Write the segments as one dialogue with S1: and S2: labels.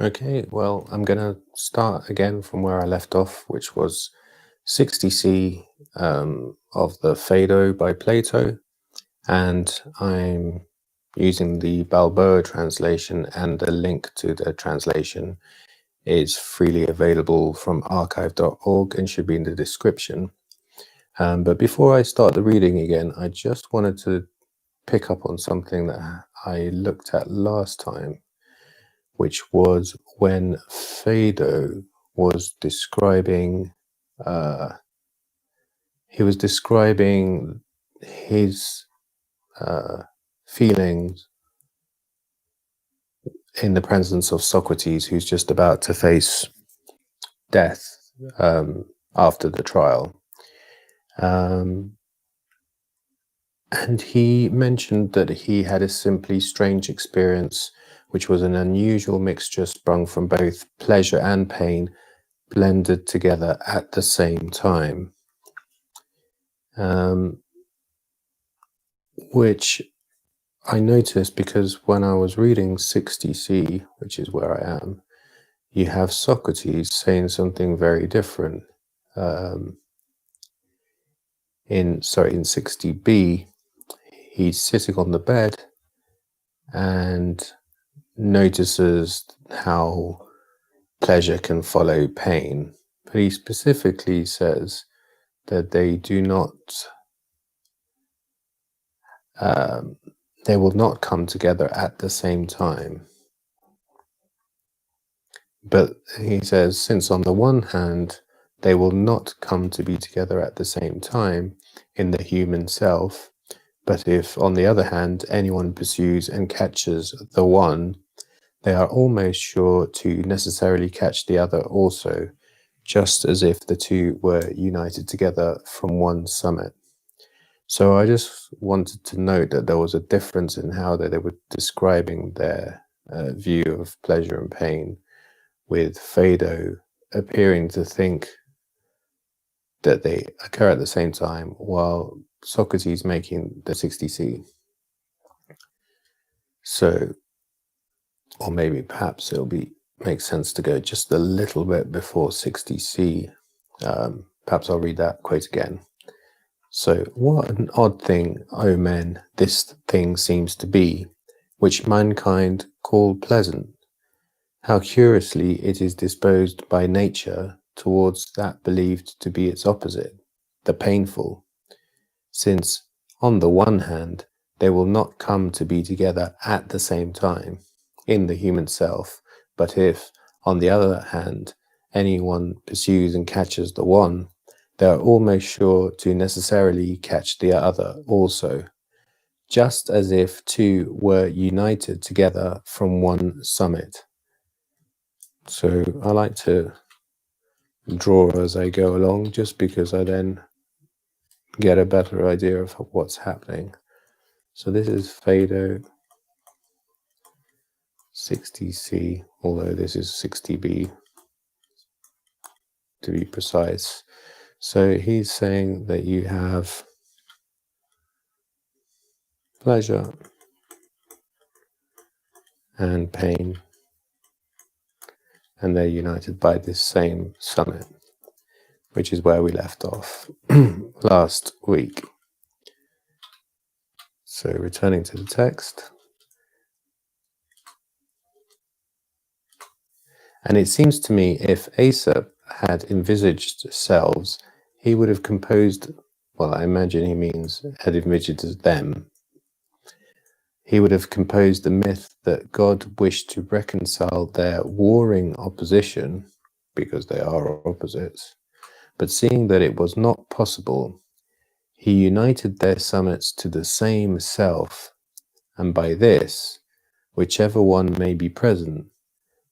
S1: Okay, well, I'm going to start again from where I left off, which was 60C of the Phaedo by Plato, and I'm using the Balboa translation, and the link to the translation is freely available from archive.org and should be in the description. But before I start the reading again, I just wanted to pick up on something that I looked at last time, which was when Phaedo was describing, he was describing his feelings in the presence of Socrates, who's just about to face death after the trial. And he mentioned that he had a simply strange experience, which was an unusual mixture sprung from both pleasure and pain, blended together at the same time. Which I noticed because when I was reading 60C, which is where I am, you have Socrates saying something very different. In 60B, he's sitting on the bed and notices how pleasure can follow pain. But he specifically says that they do not, they will not come together at the same time. But he says, since on the one hand, they will not come to be together at the same time in the human self, but if, on the other hand, anyone pursues and catches the one, they are almost sure to necessarily catch the other also, just as if the two were united together from one summit. So I just wanted to note that there was a difference in how they were describing their view of pleasure and pain, with Phaedo appearing to think that they occur at the same time, while Socrates making the 60C. So, or maybe perhaps it'll make sense to go just a little bit before 60C. Perhaps I'll read that quote again. So, what an odd thing, O men, this thing seems to be, which mankind call pleasant. How curiously it is disposed by nature towards that believed to be its opposite, the painful, since, on the one hand, they will not come to be together at the same time in the human self, but if, on the other hand, anyone pursues and catches the one, they are almost sure to necessarily catch the other also, just as if two were united together from one summit. So I like to draw as I go along, just because I then get a better idea of what's happening. So this is Phaedo 60C, although this is 60B to be precise. So he's saying that you have pleasure and pain, and they're united by this same summit, which is where we left off last week. So returning to the text. And it seems to me if Aesop had envisaged selves, he would have composed, well, I imagine he means had envisaged them. He would have composed the myth that God wished to reconcile their warring opposition, because they are opposites, but seeing that it was not possible, he united their summits to the same self, and by this, whichever one may be present,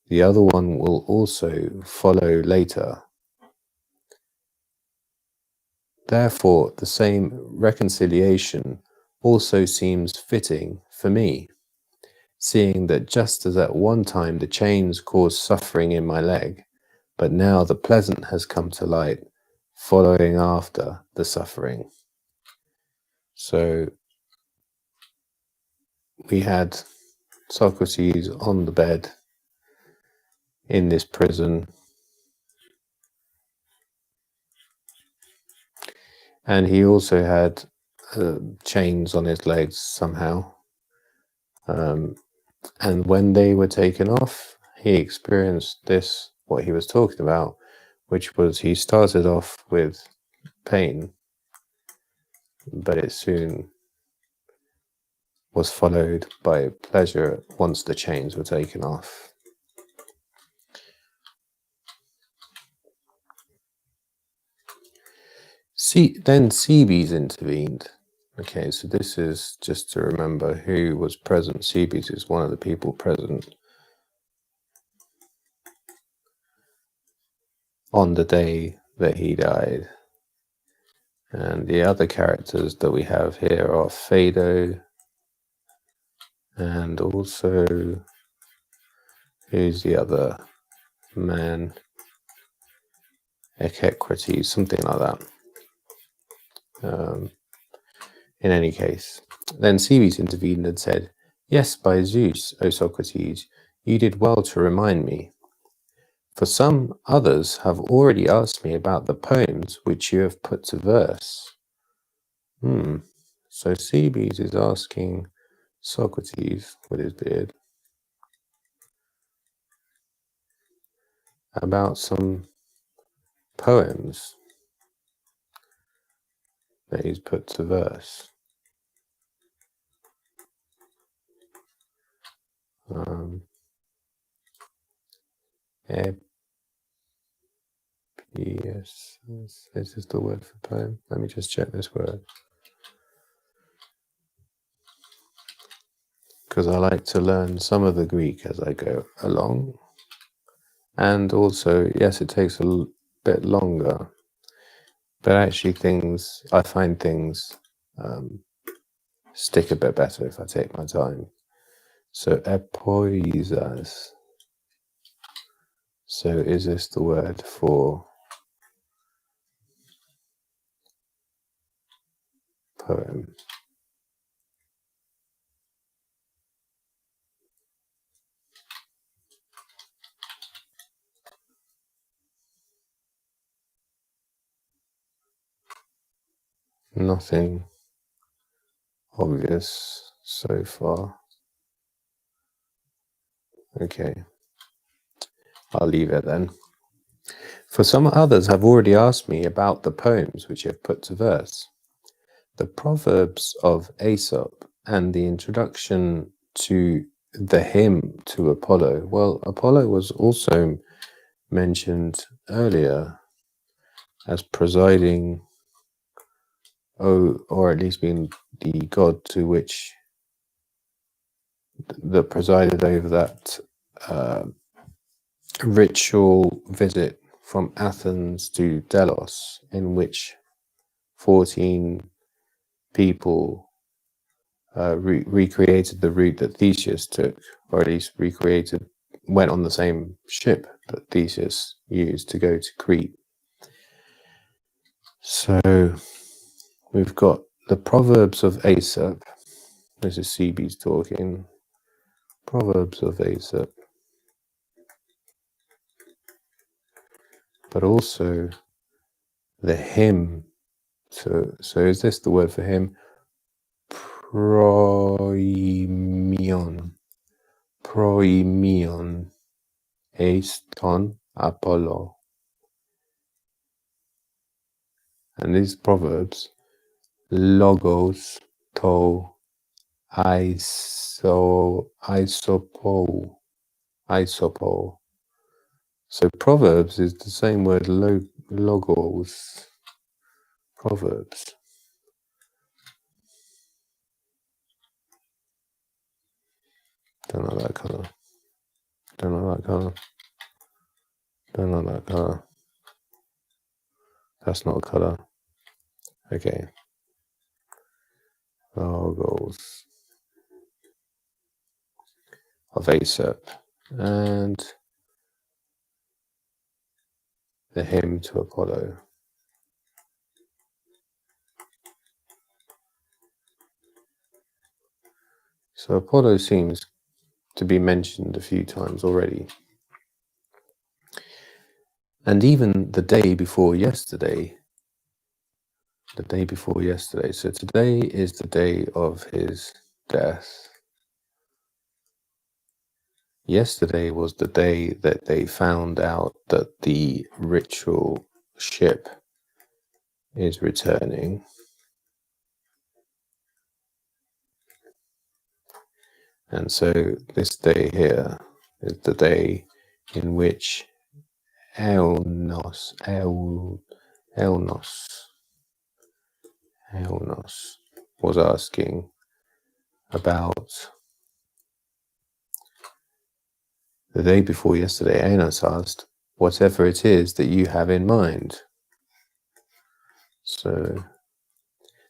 S1: the other one will also follow later. Therefore, the same reconciliation also seems fitting for me, seeing that just as at one time the chains caused suffering in my leg, but now the pleasant has come to light, following after the suffering. So we had Socrates on the bed, in this prison. And he also had chains on his legs somehow. And when they were taken off, he experienced this, what he was talking about, which was he started off with pain, but it soon was followed by pleasure once the chains were taken off. Then Cebes intervened. Okay, so this is just to remember who was present. Cebes is one of the people present on the day that he died. And the other characters that we have here are Phaedo, and also, who's the other man? Echecrates, something like that. In any case, then Cebes intervened and said, "Yes, by Zeus, O Socrates, you did well to remind me. For some others have already asked me about the poems which you have put to verse." So Cebes is asking Socrates, with his beard, about some poems that he's put to verse. Yes, this is the word for poem. Let me just check this word, because I like to learn some of the Greek as I go along. And also, yes, it takes a bit longer, but actually I find things stick a bit better if I take my time. So epoisas. So is this the word for poem? Nothing obvious so far. Okay, I'll leave it then. For some others have already asked me about the poems which you have put to verse. The Proverbs of Aesop and the introduction to the hymn to Apollo. Well, Apollo was also mentioned earlier as presiding, or at least being the god to which that presided over that ritual visit from Athens to Delos, in which 14 people recreated the route that Theseus took, or at least went on the same ship that Theseus used to go to Crete. So we've got the Proverbs of Aesop. This is Cebes talking. Proverbs of Aesop. But also the hymn. So is this the word for hymn? Proimion. Proimion eiston Apollo. And these proverbs, logos to isopo. So proverbs is the same word, logos. Proverbs. Don't know that colour. Don't know that colour. Don't know that colour. That's not a colour. Okay. Logos of Aesop. And the hymn to Apollo. So Apollo seems to be mentioned a few times already. And even the day before yesterday, so today is the day of his death. Yesterday was the day that they found out that the ritual ship is returning. And so this day here is the day in which Elnos was asking about the day before yesterday. Aenos asked, whatever it is that you have in mind. So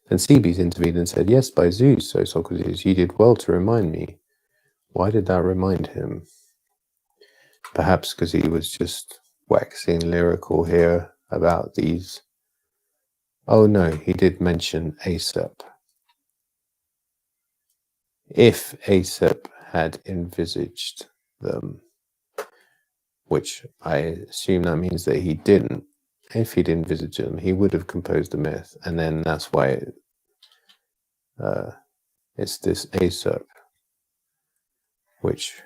S1: then Cebes intervened and said, yes, by Zeus, O Socrates, you did well to remind me. Why did that remind him? Perhaps because he was just waxing lyrical here about these. Oh no, he did mention Aesop. If Aesop had envisaged them, which I assume that means that he didn't. If he'd envisaged them, he would have composed a myth, and then that's why it's this Aesop, which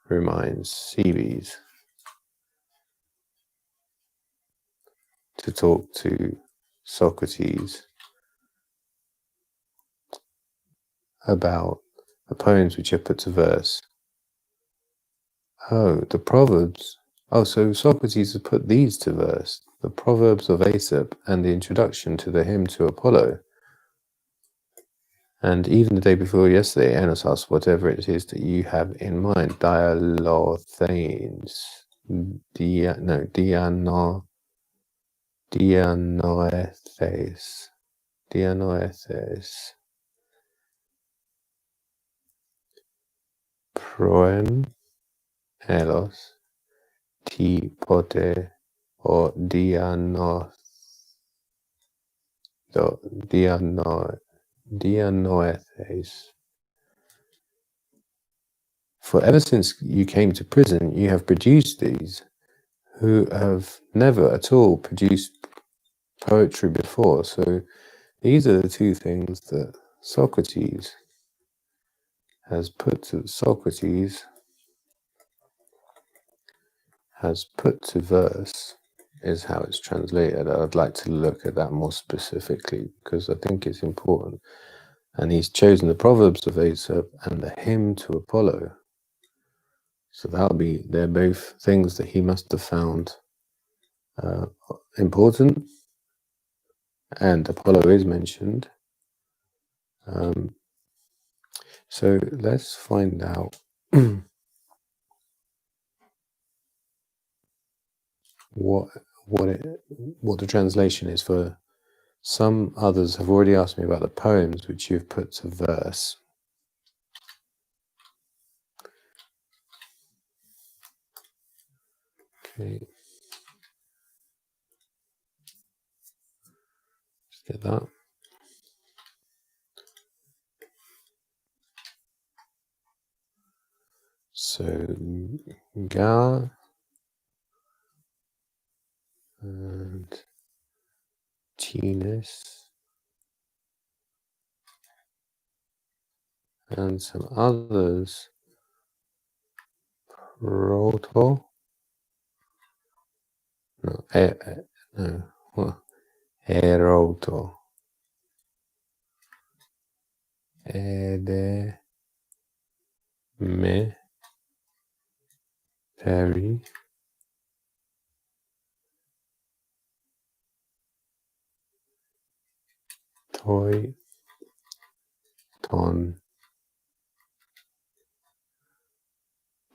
S1: reminds Cebes to talk to Socrates about the poems which are put to verse. Oh, the Proverbs. Oh, so Socrates has put these to verse, the Proverbs of Aesop and the introduction to the hymn to Apollo. And even the day before yesterday, Enos asked whatever it is that you have in mind. Dianoethes. Dianoethes. Proem elos ti pote or Dianoethes. For ever since you came to prison, you have produced these, who have never at all produced poetry before. So these are the two things that Socrates has put to verse, is how it's translated. I'd like to look at that more specifically because I think it's important. And he's chosen the Proverbs of Aesop and the hymn to Apollo. So they're both things that he must have found important. And Apollo is mentioned. So let's find out what the translation is. For some others have already asked me about the poems which you've put to verse. Okay. Let's get that. So Ga and Genus and some others. Proto. No, Eroto. Ede me peri toi ton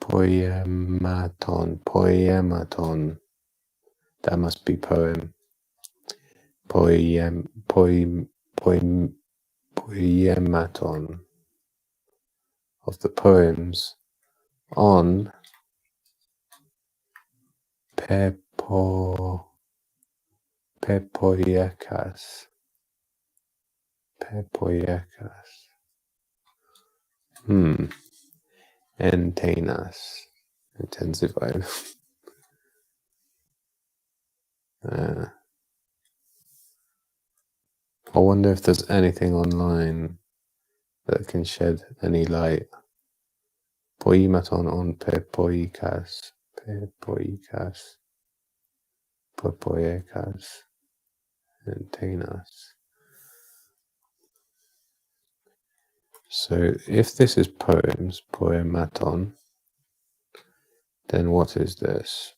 S1: poematon. That must be poem. Poematon of the poems on Pepoiekas. Entenas. Intensified. I wonder if there's anything online that can shed any light. Poimaton on pepoikas, pepoiekas, and tenas. So if this is poems, poematon, then what is this?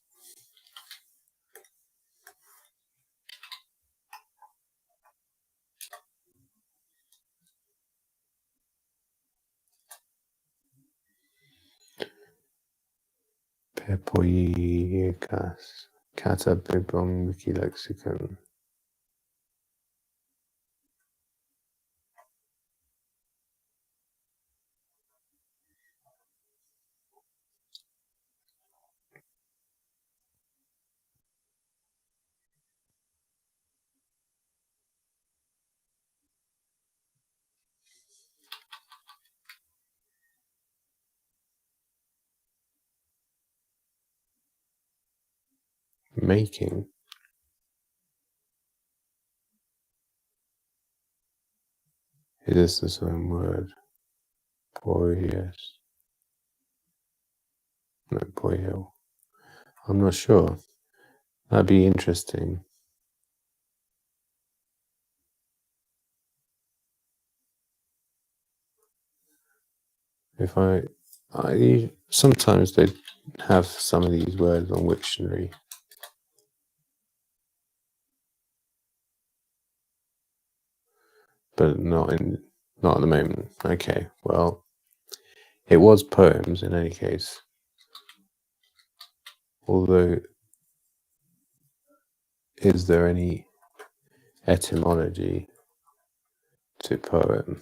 S1: Pepoiekas, kata bibong wikilexicon. Making. Is this the same word? Poies. No, poiel. I'm not sure. That'd be interesting. If I sometimes they have some of these words on Wiktionary. But not at the moment. Okay, well, it was poems in any case. Although, is there any etymology to poem?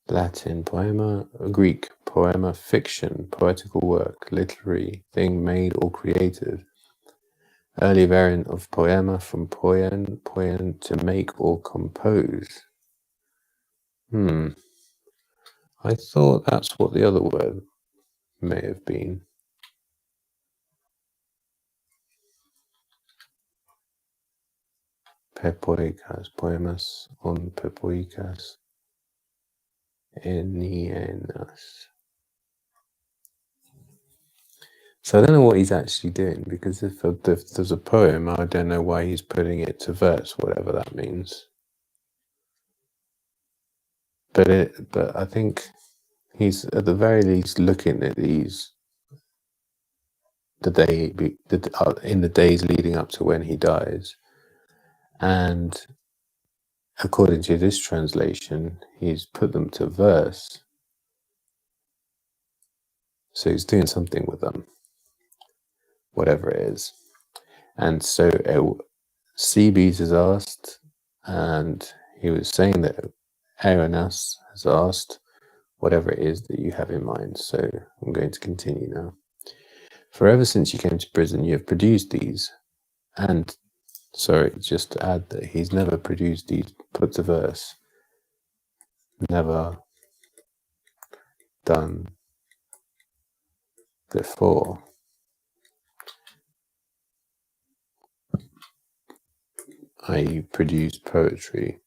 S1: Latin poema, Greek poema, fiction, poetical work, literary, thing made or created. Early variant of poema from poien, to make or compose. I thought that's what the other word may have been. Pepoicas, poemas on pepoicas, enienas. So I don't know what he's actually doing, because if there's a poem, I don't know why he's putting it to verse, whatever that means. But I think he's at the very least looking at these in the days leading up to when he dies, and according to this translation, he's put them to verse. So he's doing something with them, whatever it is. And so Cebes is asked, and he was saying that Aaronas has asked, whatever it is that you have in mind. So I'm going to continue now. For ever since you came to prison, you have produced these. And sorry, just to add that he's never produced these put to verse. Never done before. I produced poetry.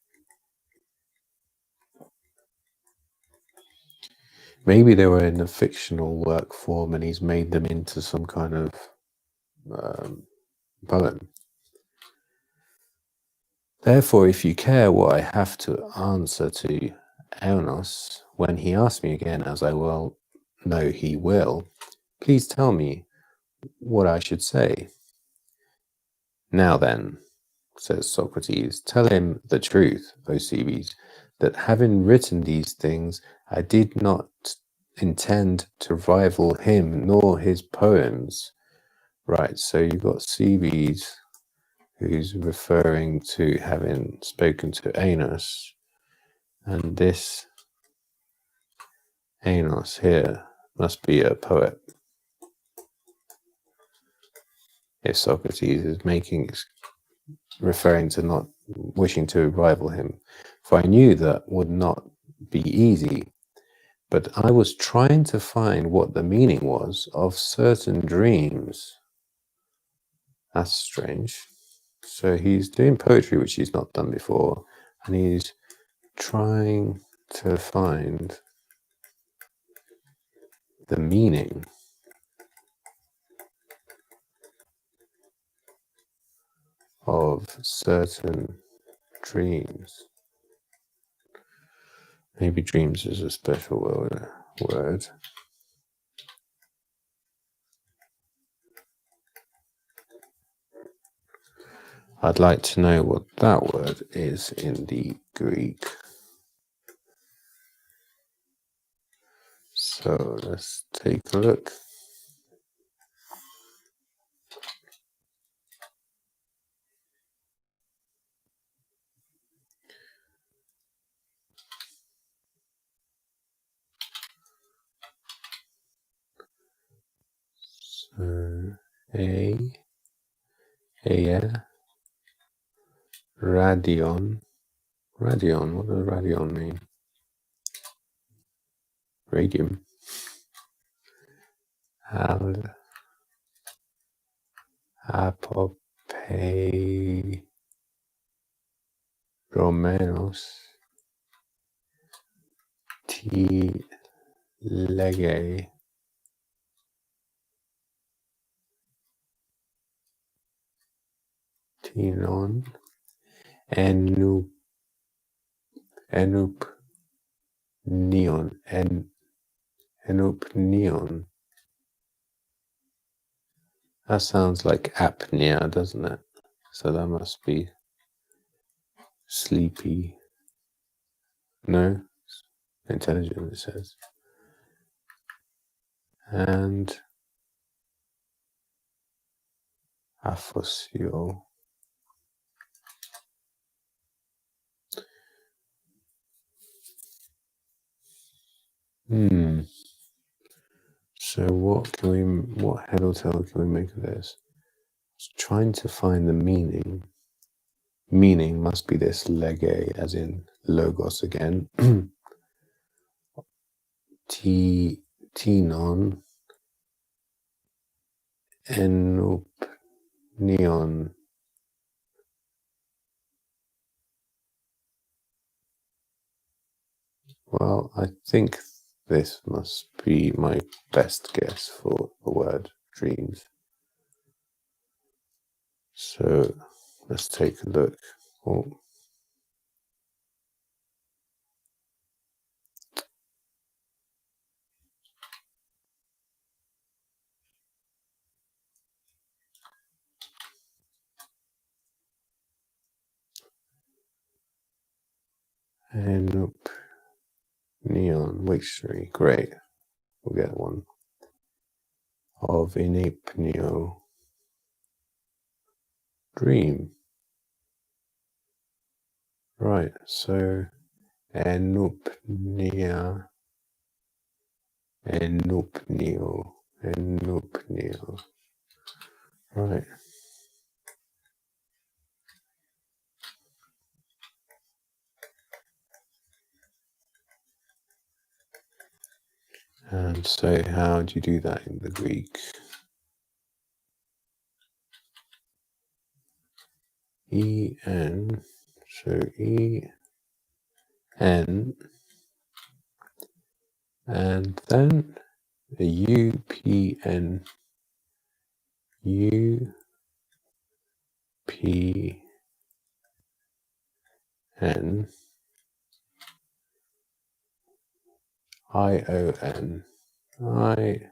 S1: Maybe they were in a fictional work form and he's made them into some kind of poem. Therefore, if you care what I have to answer to Eunos when he asks me again, as I well know he will, please tell me what I should say. Now then, says Socrates, tell him the truth, O Cebes, that having written these things, I did not intend to rival him nor his poems. Right, so you've got Cebes, who's referring to having spoken to Aenos, and this Aenos here must be a poet. if Socrates is referring to not wishing to rival him. For I knew that would not be easy, but I was trying to find what the meaning was of certain dreams. That's strange. So he's doing poetry, which he's not done before, and he's trying to find the meaning of certain dreams. Maybe dreams is a special word. I'd like to know what that word is in the Greek. So let's take a look. So radion. Radion, what does radion mean? Radium. Apopeiromenos ti lege tinon enupneon. That sounds like apnea, doesn't it? So that must be sleepy. No? Intelligent, it says. And aphosio. So what head or tail can we make of this? It's trying to find the meaning. Meaning must be this lege, as in logos again. Tinon enupneon. Well, I think this must be my best guess for the word dreams. So let's take a look. Oh. Neon dictionary, great. We'll get one. Of inapneo. Dream. Right, so enupneo. Right. And so how do you do that in the Greek? E-N, so E-N, and then a U-P-N, U-P-N, I-O-N, I-O-N,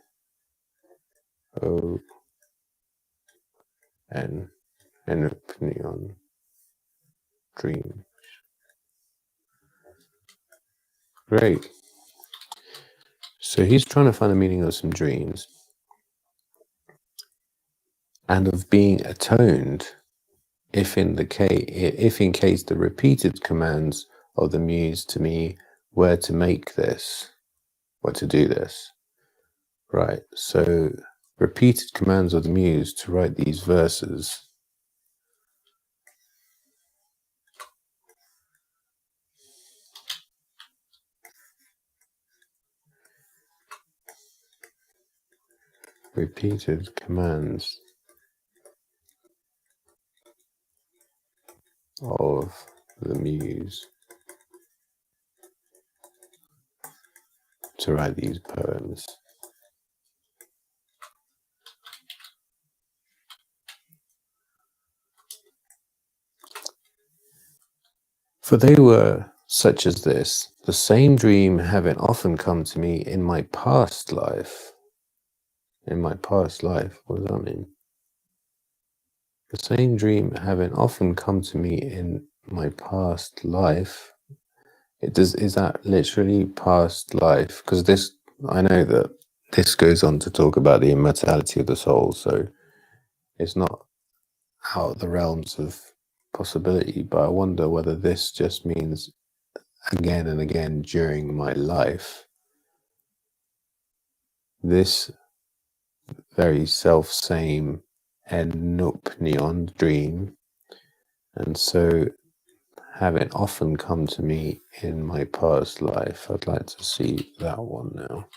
S1: enopneon, dream. Great. So he's trying to find the meaning of some dreams and of being atoned if in case the repeated commands of the muse to me were to make this, were to do this. Right. So Repeated commands of the muse to write these verses. Repeated commands of the muse to write these poems. For they were such as this, the same dream having often come to me in my past life. In my past life, what does that mean? The same dream having often come to me in my past life. Is that literally past life? Because this, I know that this goes on to talk about the immortality of the soul, so it's not out of the realms of possibility, but I wonder whether this just means again and again during my life, this very self-same enupnion dream, and so having often come to me in my past life. I'd like to see that one now.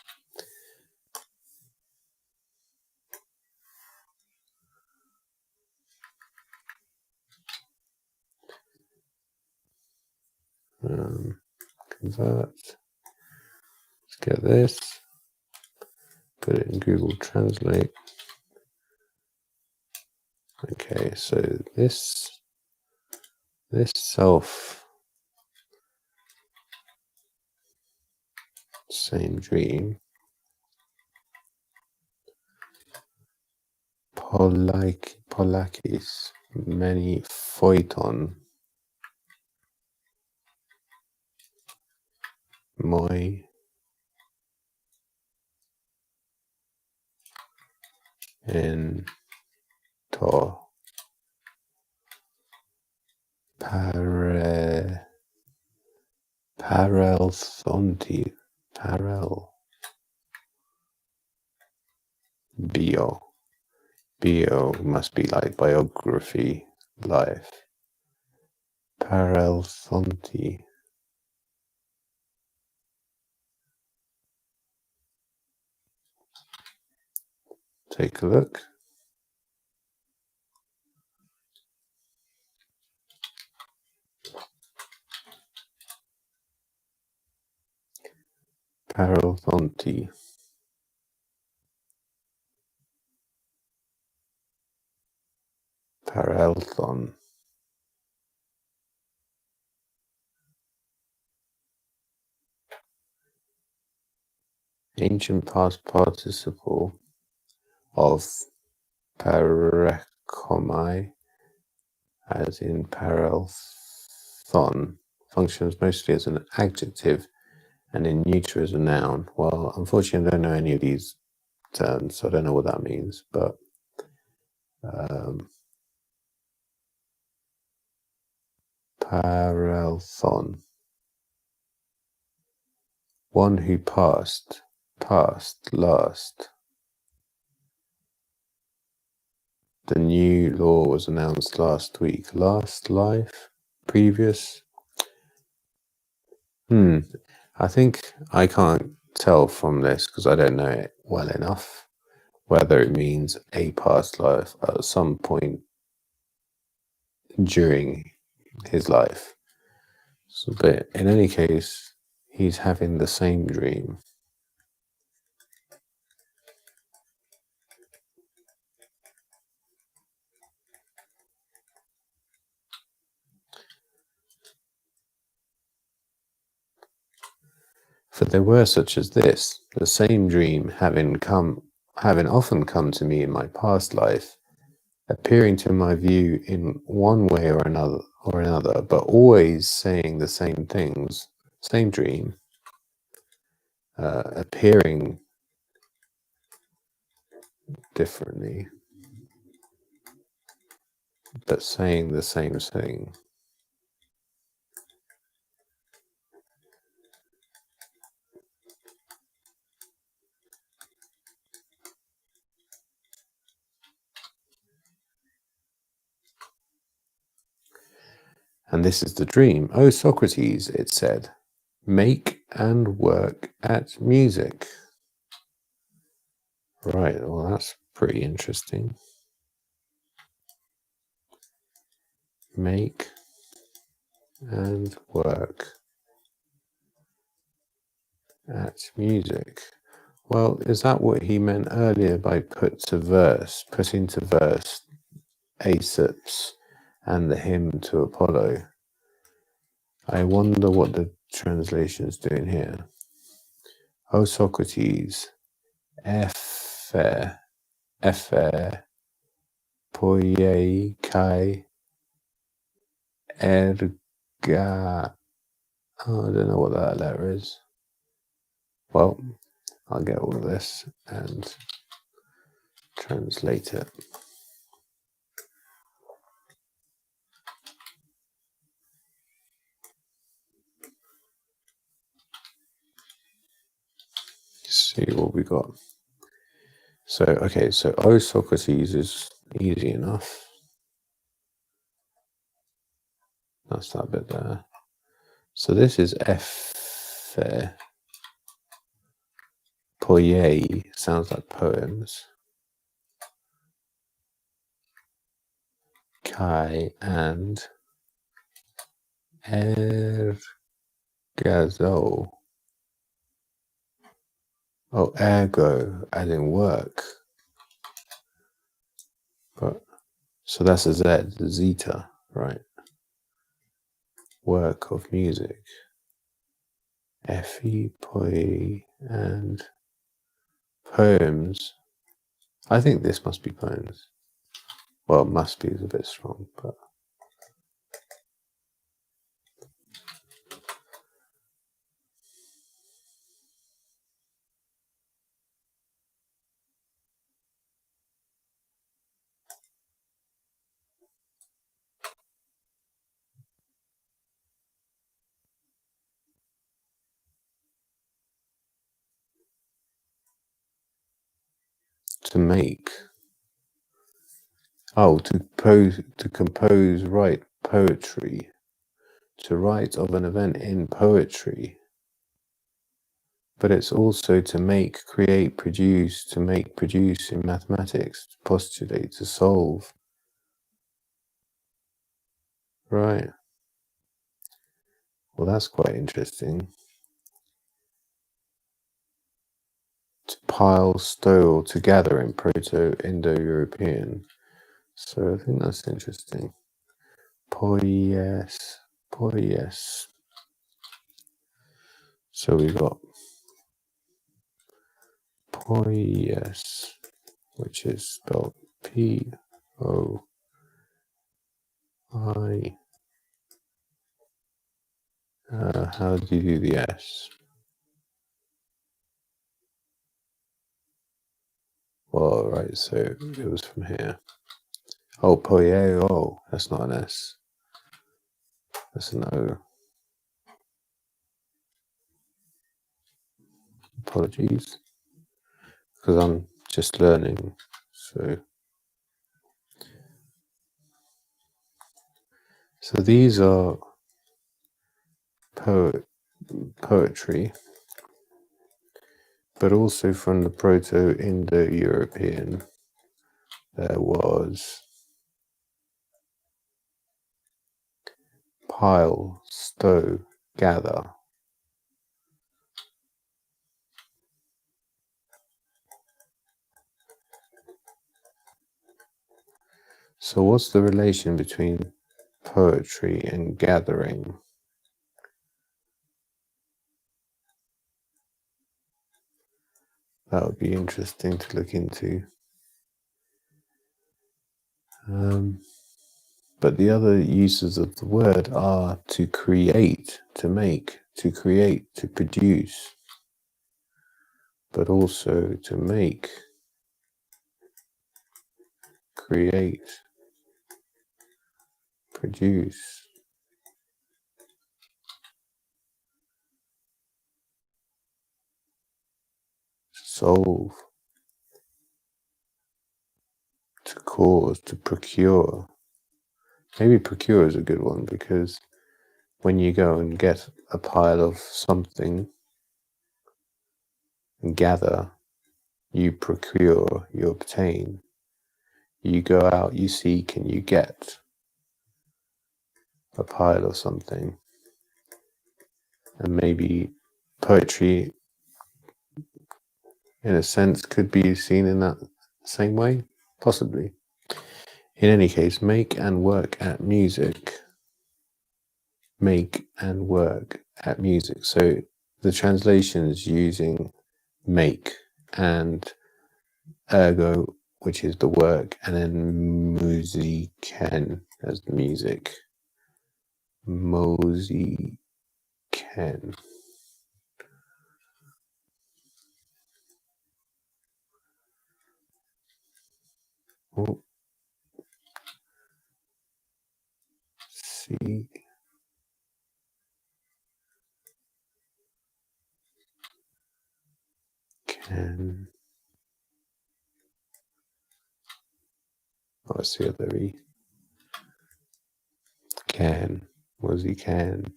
S1: Convert. Let's get this. Put it in Google Translate. Okay, so this self same dream. Polakis, many phoiton, moi, en to, parelthonti, bio. Bio must be like biography, life. Parelthonti. Take a look. Parelthonti. Parelthon. Ancient past participle of parekomai, as in parelthon, functions mostly as an adjective and in neuter as a noun. Well, unfortunately, I don't know any of these terms, so I don't know what that means, but parelthon, one who passed, last. The new law was announced last week. Last life? Previous? I think I can't tell from this because I don't know it well enough whether it means a past life at some point during his life. So, but in any case, he's having the same dream. For there were such as this, the same dream having often come to me in my past life, appearing to my view in one way or another, but always saying the same things, same dream, appearing differently, but saying the same thing. And this is the dream. "O Socrates," it said, "make and work at music." Right, well, that's pretty interesting. Make and work at music. Well, is that what he meant earlier by putting to verse Aesop's and the hymn to Apollo? I wonder what the translation's doing here. "O Socrates, Ephe, Poie kai erga." Oh, I don't know what that letter is. Well, I'll get all of this and translate it. See what we got. So, okay, so "O Socrates" is easy enough. That's that bit there. So this is Ephe. Poie sounds like poems. Kai and ergazo. Oh, ergo, as in work. But so that's a Z, zeta, right? Work of music. Effie, poi, and poems. I think this must be poems. Well, must be is a bit strong, but to make. Oh, to compose, write poetry. To write of an event in poetry. But it's also to make, create, produce, to make, produce in mathematics, to postulate, to solve. Right. Well, that's quite interesting. To pile, stow, or to gather in Proto-Indo-European. So I think that's interesting. Poies. So we got poies, which is spelled P-O-I. How do you do the S? Well, right, so it was from here. Oh, poie, oh, that's not an S. That's an O. Apologies, because I'm just learning. So these are poetry, but also from the Proto-Indo-European, there was pile, stow, gather. So what's the relation between poetry and gathering? That would be interesting to look into. But the other uses of the word are to create, to make, to create, to produce, but also to make, create, produce, solve, to cause, to procure. Maybe procure is a good one because when you go and get a pile of something and gather, you procure, you obtain, you go out, you seek, and you get a pile of something. And maybe poetry, in a sense, could be seen in that same way, possibly. In any case, make and work at music. Make and work at music. So the translation is using make and ergo, which is the work, and then musiken as the music. Musiken. Oh, see. Can. Oh, I see the other E. Can. Musiken.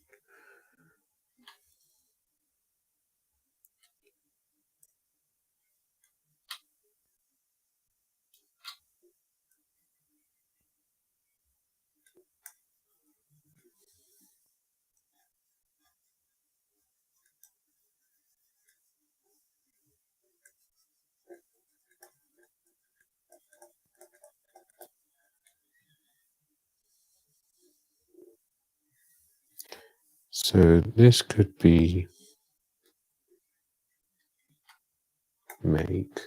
S1: So this could be make,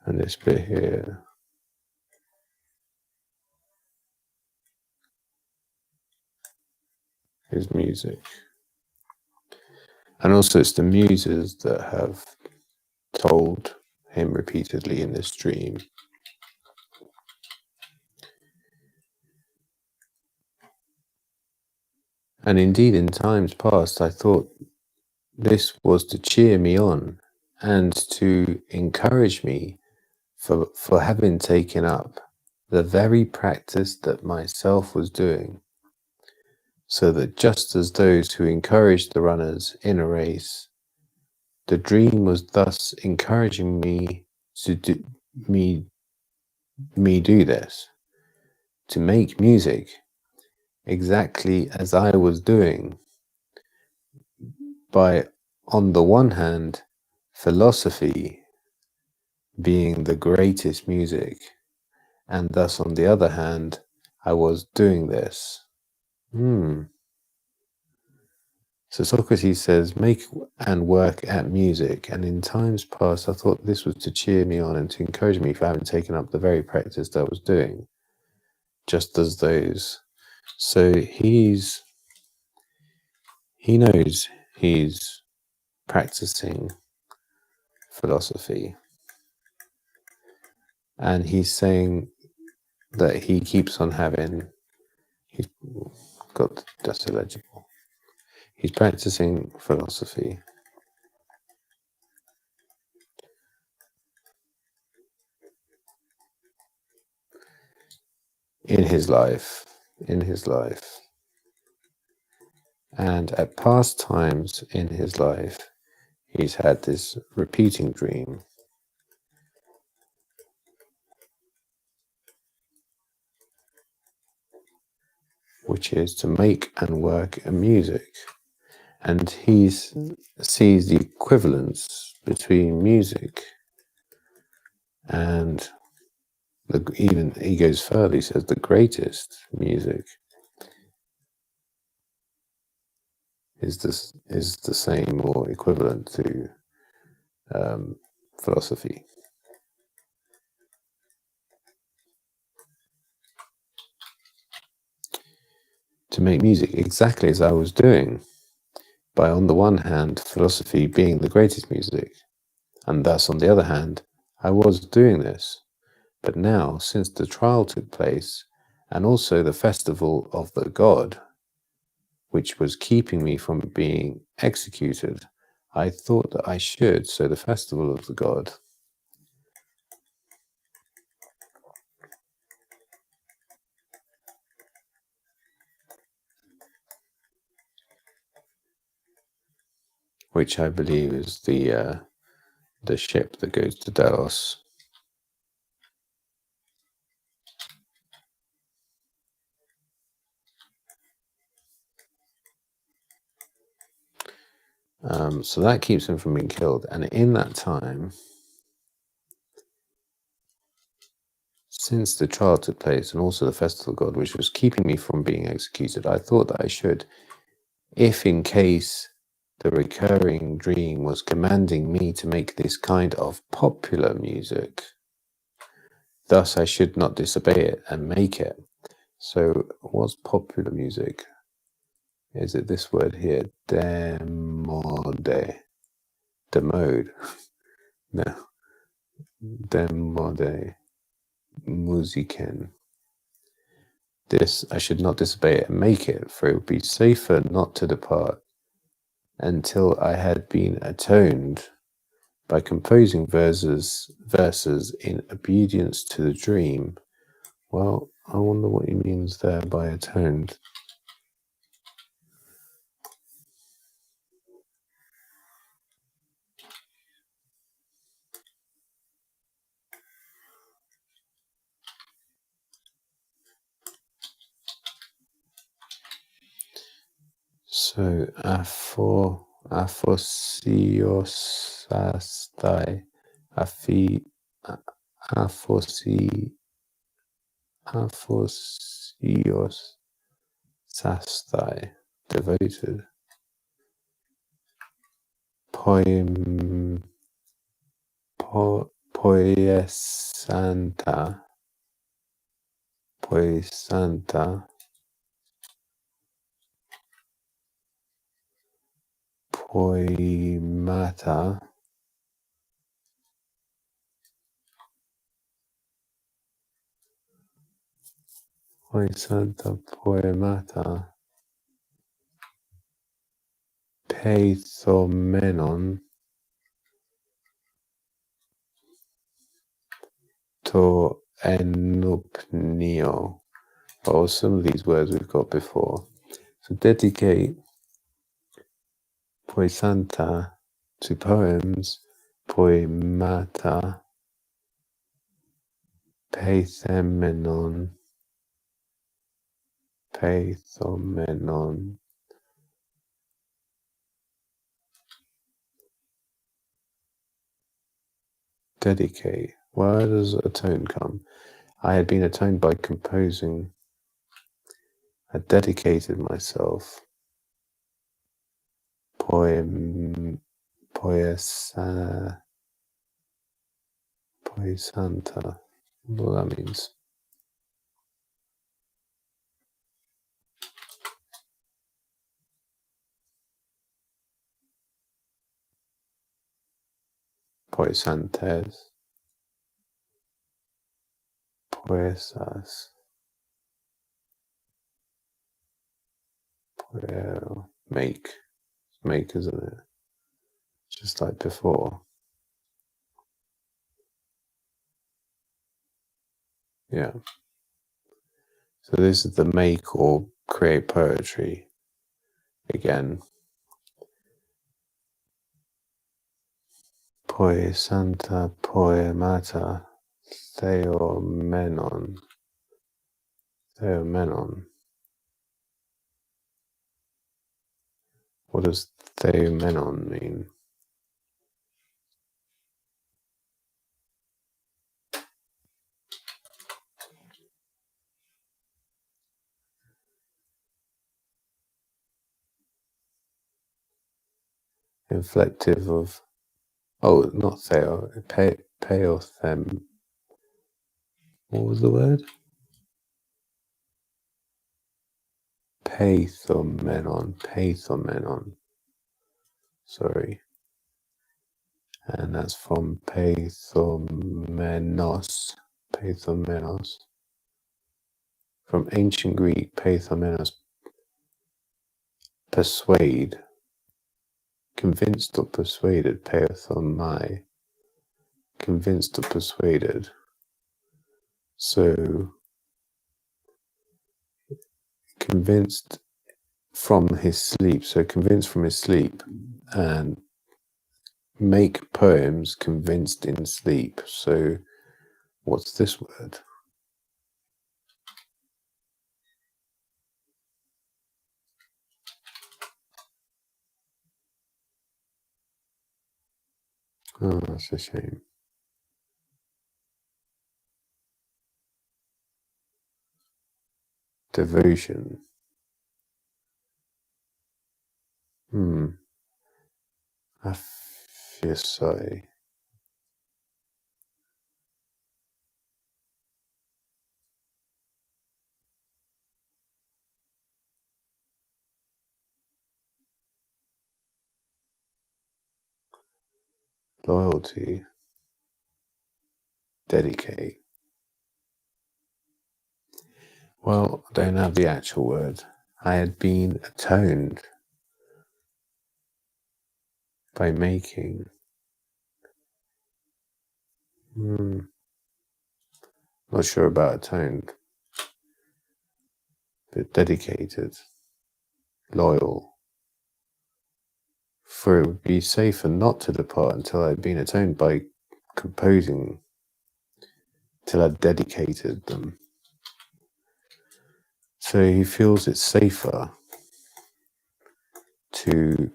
S1: and this bit here is music. And also it's the muses that have told him repeatedly in this dream. And indeed, in times past, I thought this was to cheer me on and to encourage me for having taken up the very practice that myself was doing, so that just as those who encouraged the runners in a race, the dream was thus encouraging me to do me do this, to make music exactly as I was doing, by, on the one hand, philosophy being the greatest music, and thus on the other hand, I was doing this. So Socrates says, make and work at music, and in times past I thought this was to cheer me on and to encourage me for having taken up the very practice that I was doing, just as those. So he knows he's practicing philosophy, and he's saying that he keeps on having, he's got, that's illegible, he's practicing philosophy in his life, and at past times in his life he's had this repeating dream, which is to make and work a music. And he sees the equivalence between music and even he goes further, he says the greatest music is the same or equivalent to philosophy. To make music exactly as I was doing, by on the one hand philosophy being the greatest music, and thus on the other hand I was doing this. But now, since the trial took place, and also the festival of the god, which was keeping me from being executed, I thought that I should, so the festival of the god, which I believe is the ship that goes to Delos. So that keeps him from being killed. And in that time, since the trial took place and also the festival god, which was keeping me from being executed, I thought that I should, if in case the recurring dream was commanding me to make this kind of popular music, thus I should not disobey it and make it. So what's popular music? Is it this word here? Demode. Demode. No. Demode. Musiken. This I should not disobey it and make it, for it would be safer not to depart until I had been atoned by composing verses in obedience to the dream. Well, I wonder what he means there by atoned. So, aphosiosastai, aphosiosastai, devoted. Poesanta, poesanta, poemata, poesanta, poemata, peithomenon, to enupnio. Oh, some of these words we've got before. So dedicate poesanta to poems, poemata, peithomenon, peithomenon. Dedicate. Where does atone come? I had been atoned by composing. I dedicated myself. Poesanta. What that means? Poesantes. Poesas. Make. Make, isn't it? Just like before. Yeah. So this is the make or create poetry. Again. Poesanta poemata theomenon. Theomenon. What does theomenon mean? Inflective of, oh, not theo, peothem. What was the word? Peithomenon. Sorry. And that's from peithomenos. From ancient Greek, peithomenos, persuade, convinced or persuaded, peithomai, convinced or persuaded. So, convinced from his sleep. So, convinced from his sleep. and make poems convinced in sleep. So what's this word? Oh, that's a shame. Devotion. Affiosai. Loyalty. Dedicate. Well, I don't have the actual word. I had been atoned by making. Not sure about atoned, but dedicated, loyal. For it would be safer not to depart until I had been atoned by composing, till I'd dedicated them. So he feels it's safer to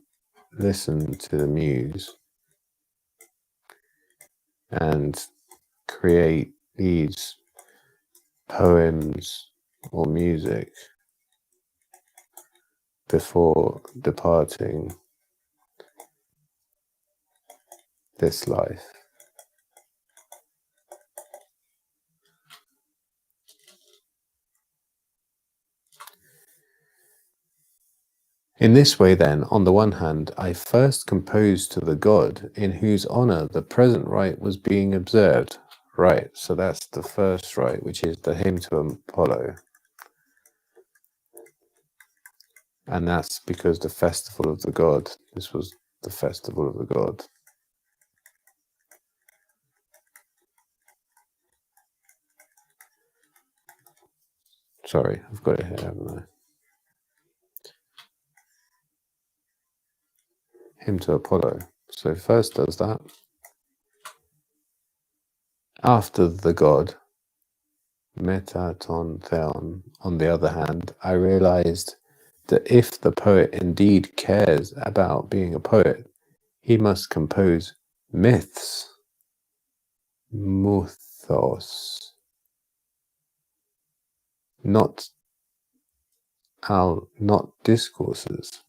S1: listen to the muse and create these poems or music before departing this life. In this way, then, on the one hand, I first composed to the god in whose honor the present rite was being observed. Right, so that's the first rite, which is the hymn to Apollo. And that's because the festival of the god, this was the festival of the god. Sorry, I've got it here, haven't I? Hymn to Apollo. So first does that. After the god, metaton theon, on the other hand, I realized that if the poet indeed cares about being a poet, he must compose myths, muthos, not not discourses.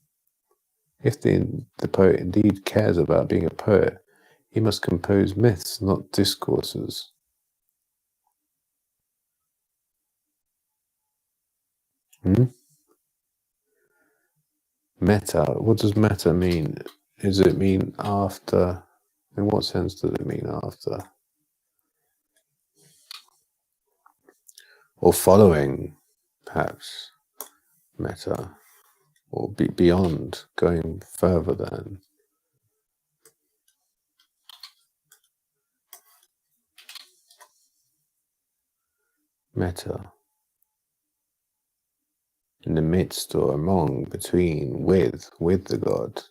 S1: If the poet indeed cares about being a poet, he must compose myths, not discourses. Meta, what does meta mean? Does it mean after? In what sense does it mean after? Or following, perhaps, meta, or beyond, going further than. Meta. In the midst or among, between, with the god.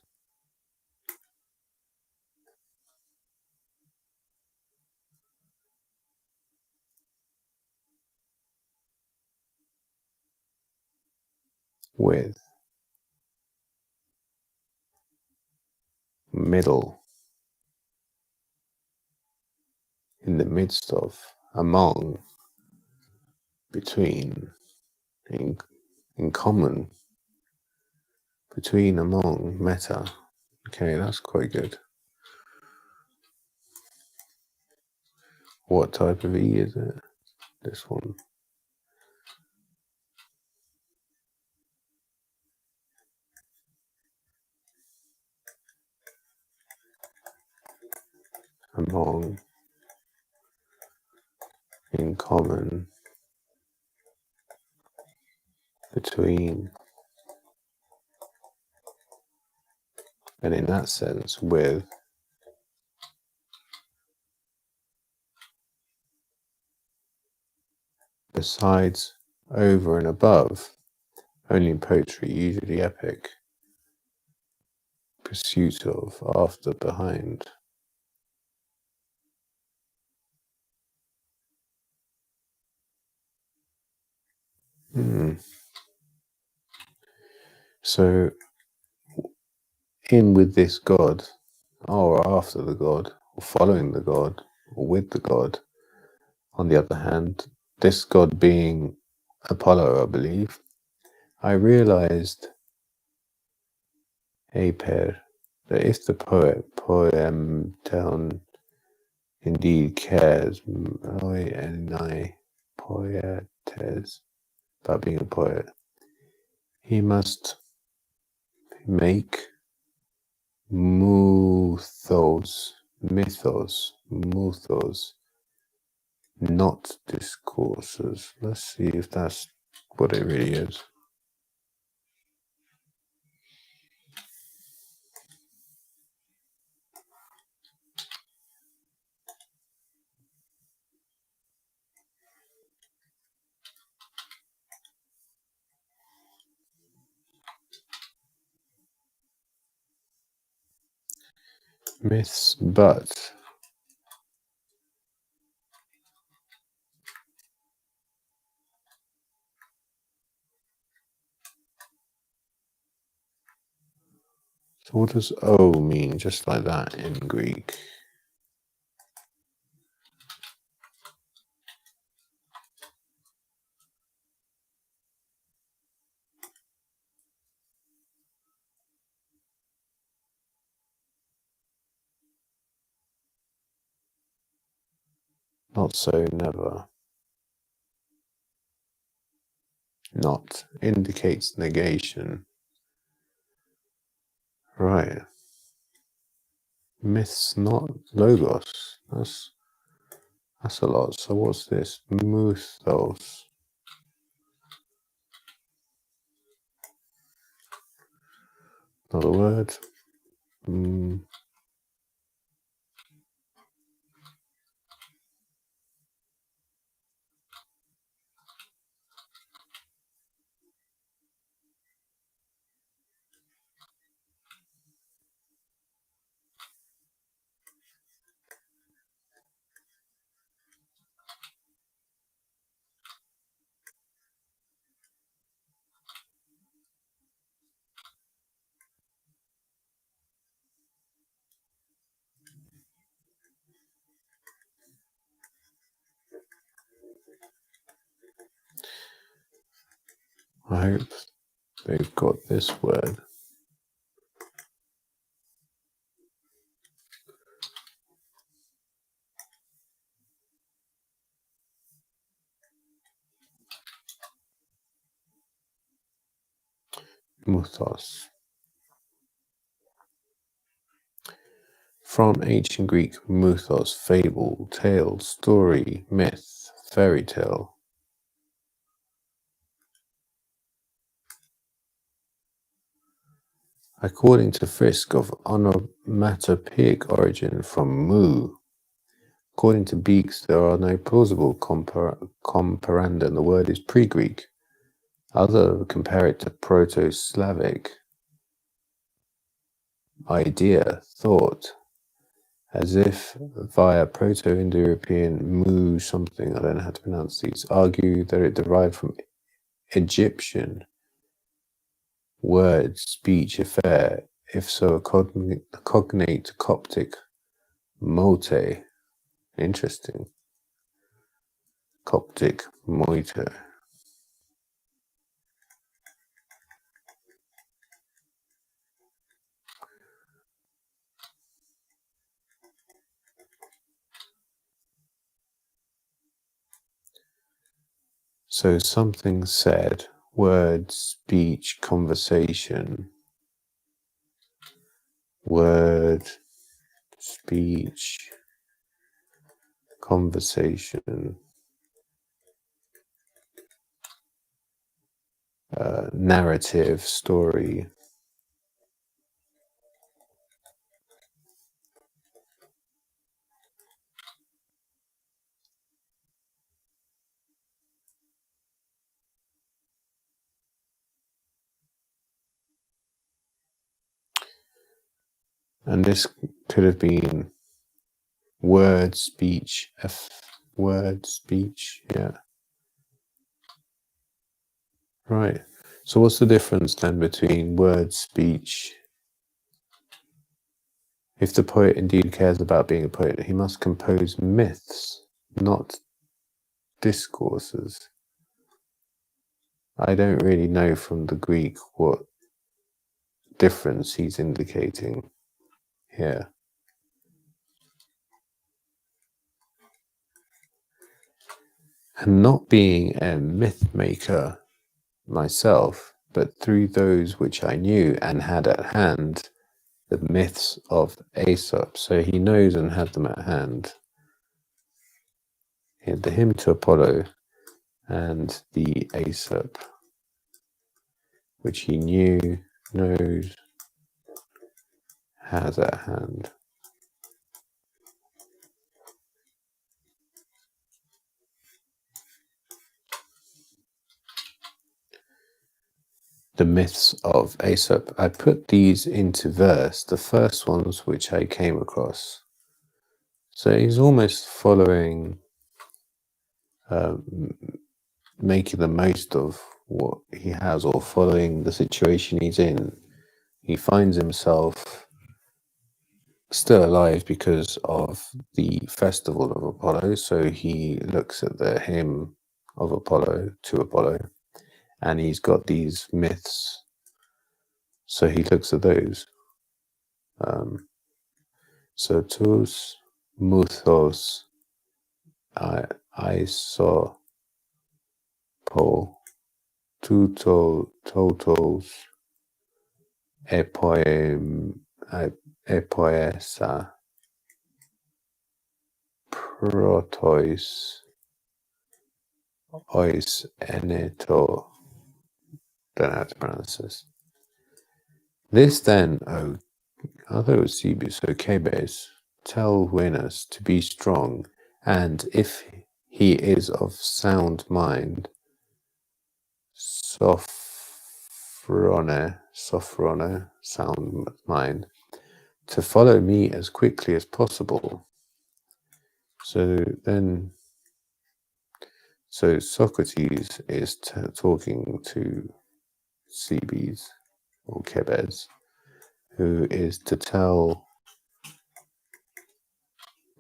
S1: With. Middle. In the midst of, among, between, in common, between, among, meta. Okay, that's quite good. What type of E is it? This one. Among, in common, between, and in that sense, with. Besides, over and above, only in poetry, usually epic. pursuit of, after, behind. So, in with this God, or after the God, or following the God, or with the God. On the other hand, this God being Apollo, I believe, I realized, Aper, that if the poem town indeed cares, and I poetes, about being a poet, he must make mythos, not discourses. Let's see if that's what it really is. Myths, but so what does O mean? Just like that in Greek. Not so, never. Not indicates negation. Right. Myths, not logos. That's a lot. So what's this? Muthos. Another word. I hope they've got this word. Muthos. From ancient Greek, muthos, fable, tale, story, myth, fairy tale. According to Frisk, of onomatopoeic origin from mu. According to Beeks, there are no plausible comparanda, and the word is pre-Greek. Others compare it to Proto-Slavic idea, thought, as if via Proto-Indo-European mu something, I don't know how to pronounce these, argue that it derived from Egyptian word, speech, affair, if so, a cognate Coptic mote. Interesting. Coptic moite. So something said, word, speech, conversation, word, speech, conversation, narrative, story. And this could have been word, speech, word, speech, yeah. Right. So what's the difference then between word, speech? If the poet indeed cares about being a poet, he must compose myths, not discourses. I don't really know from the Greek what difference he's indicating here. And not being a myth maker myself, but through those which I knew and had at hand, the myths of Aesop. So he knows and had them at hand. He had the hymn to Apollo and the Aesop, which he knew, knows, has at hand. The myths of Aesop. I put these into verse, the first ones which I came across. So he's almost following, making the most of what he has, or following the situation he's in. He finds himself still alive because of the festival of Apollo, so he looks at the hymn of Apollo, to Apollo, and he's got these myths, so he looks at those. So tous muthos isopo totos epoem epoesa protois ois eneto. Don't know how to pronounce this. This then, O other Cebes, O Cebes, tell Venus to be strong, and if he is of sound mind, Sophrone, sound mind, to follow me as quickly as possible. So Socrates is talking to Cebes, or Cebes, who is to tell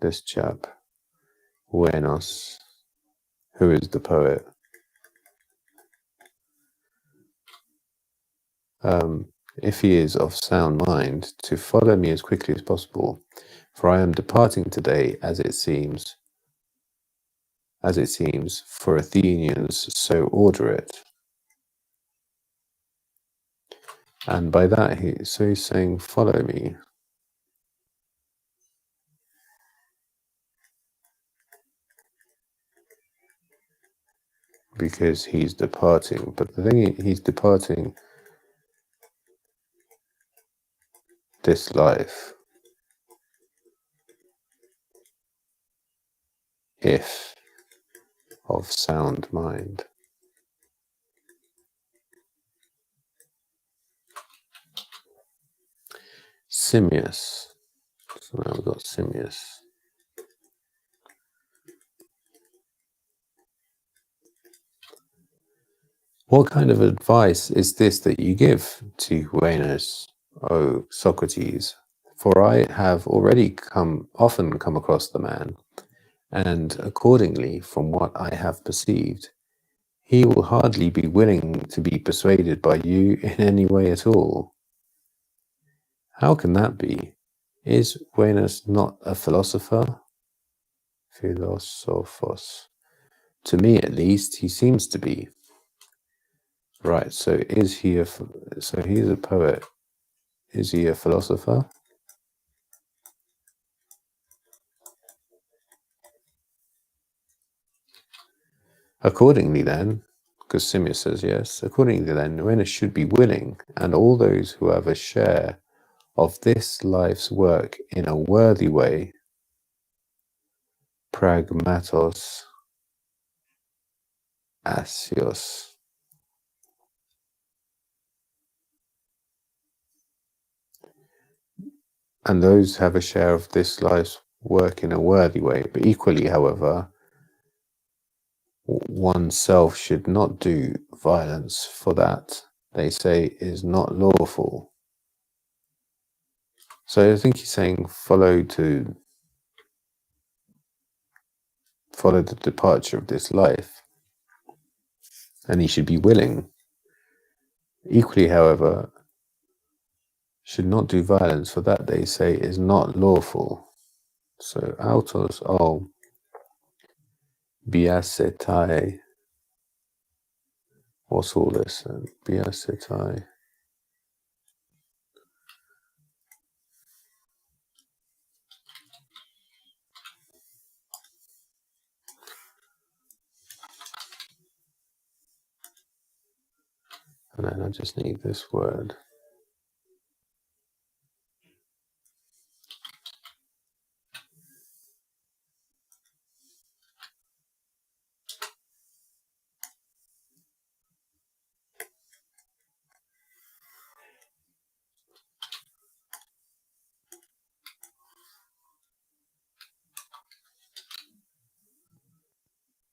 S1: this chap, Venus, who is the poet, if he is of sound mind, to follow me as quickly as possible, for I am departing today, as it seems, for Athenians so order it. And by that, he's saying, follow me. Because he's departing. But the thing is, he's departing this life if of sound mind. Simmias. So now we've got Simmias. What kind of advice is this that you give to Venus, O Socrates? For I have already often come across the man, and accordingly, from what I have perceived, he will hardly be willing to be persuaded by you in any way at all. How can that be? Is Venus not a philosopher? Philosophos. To me, at least, he seems to be. Right, so is he so he's a poet. Is he a philosopher? Accordingly then, because Simmias says yes, accordingly then, Venus should be willing, and all those who have a share of this life's work in a worthy way, pragmatos asios. and those have a share of this life's work in a worthy way. But equally, however, oneself should not do violence, for that, they say, is not lawful. So I think he's saying follow the departure of this life, and he should be willing. Equally, however, should not do violence, for that, they say, is not lawful. So autos biasetai. What's all this? Biasetai. And then I just need this word.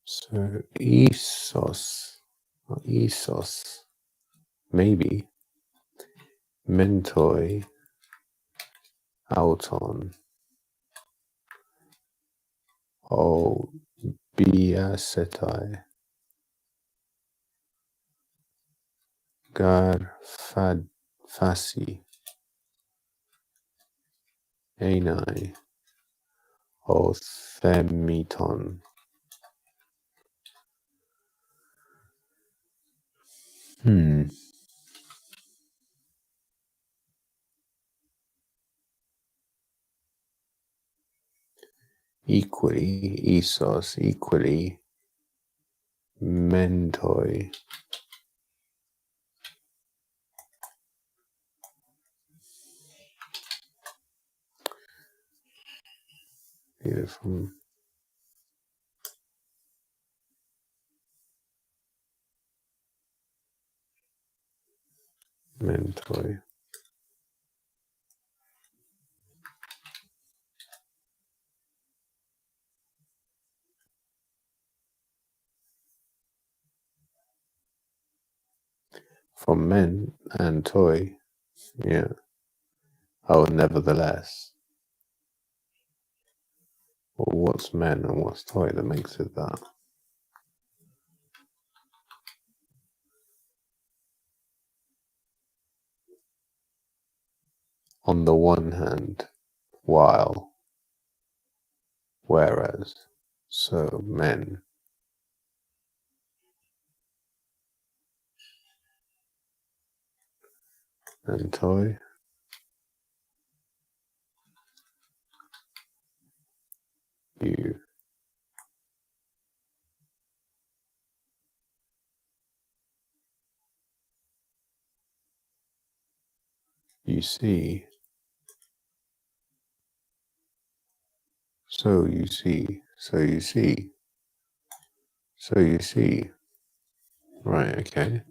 S1: So Isos, maybe, mentoi, auton, biasetai, gar fasi, enai, themiton. Equally, Isos, equally, mentoi. Either from mentoi. From men and toy, yeah. Oh, nevertheless. Well, what's men and what's toy that makes it that? On the one hand, while, whereas, so men and toy, you see, so you see, so you see, so you see. Right, okay.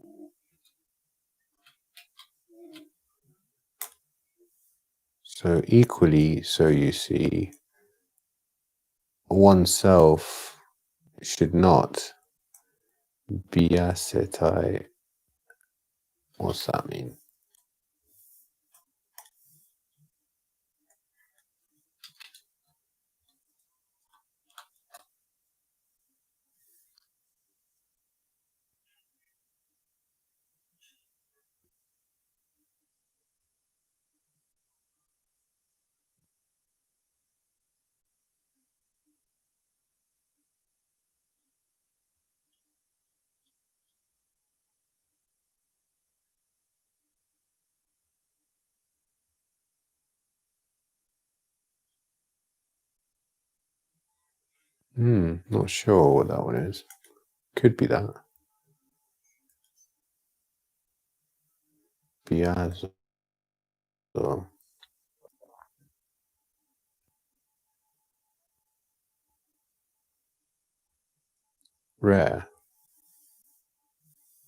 S1: So equally, so you see, oneself should not biasetai. What's that mean? Not sure what that one is. Could be that. Biazo. Rare.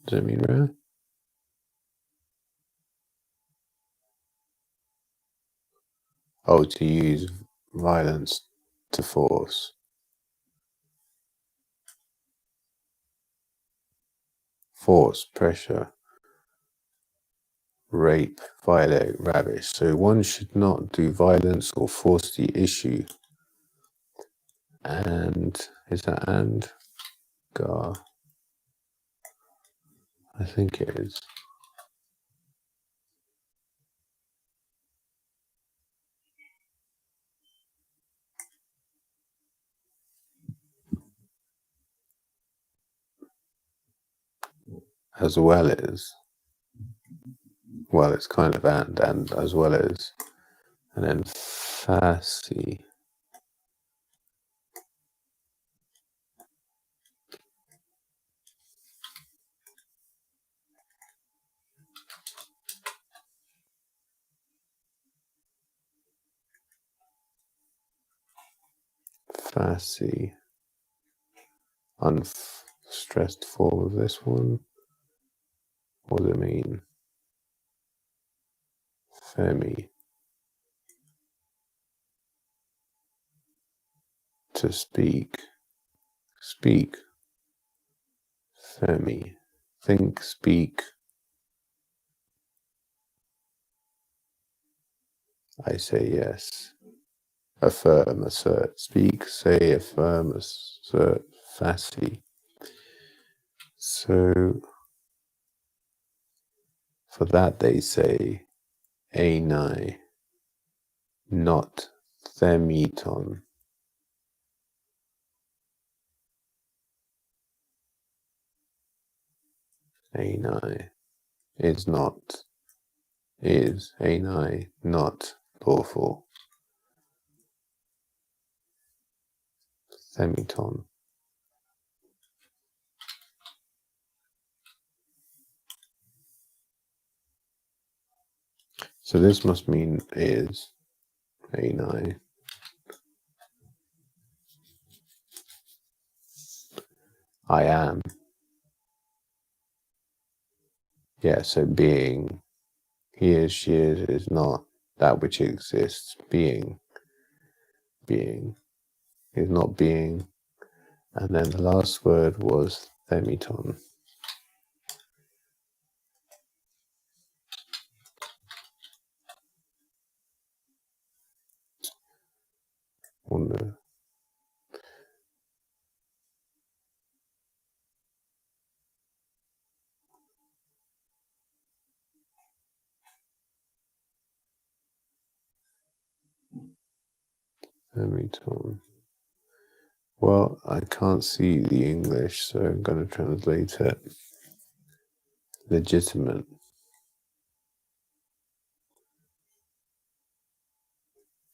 S1: Does it mean rare? Oh, to use violence to force. Force, pressure, rape, violate, ravish. So one should not do violence or force the issue. And is that and? Gar. I think it is. As well as. Well, it's kind of and as well as. And then fasci. Fasci. Unstressed form of this one. What does it mean? Femi. To speak. Speak. Femi. Think, speak. I say yes. Affirm, assert. Speak, say, affirm, assert. Fasci. So for that they say anai, not themiton. Anai is not, is anai not lawful. Themiton. So this must mean is anai. I am. Yeah, so being, he is, she is not that which exists. Being is not being. And then the last word was themiton. Wonder. Themiton. Well, I can't see the English, so I'm going to translate it. Legitimate.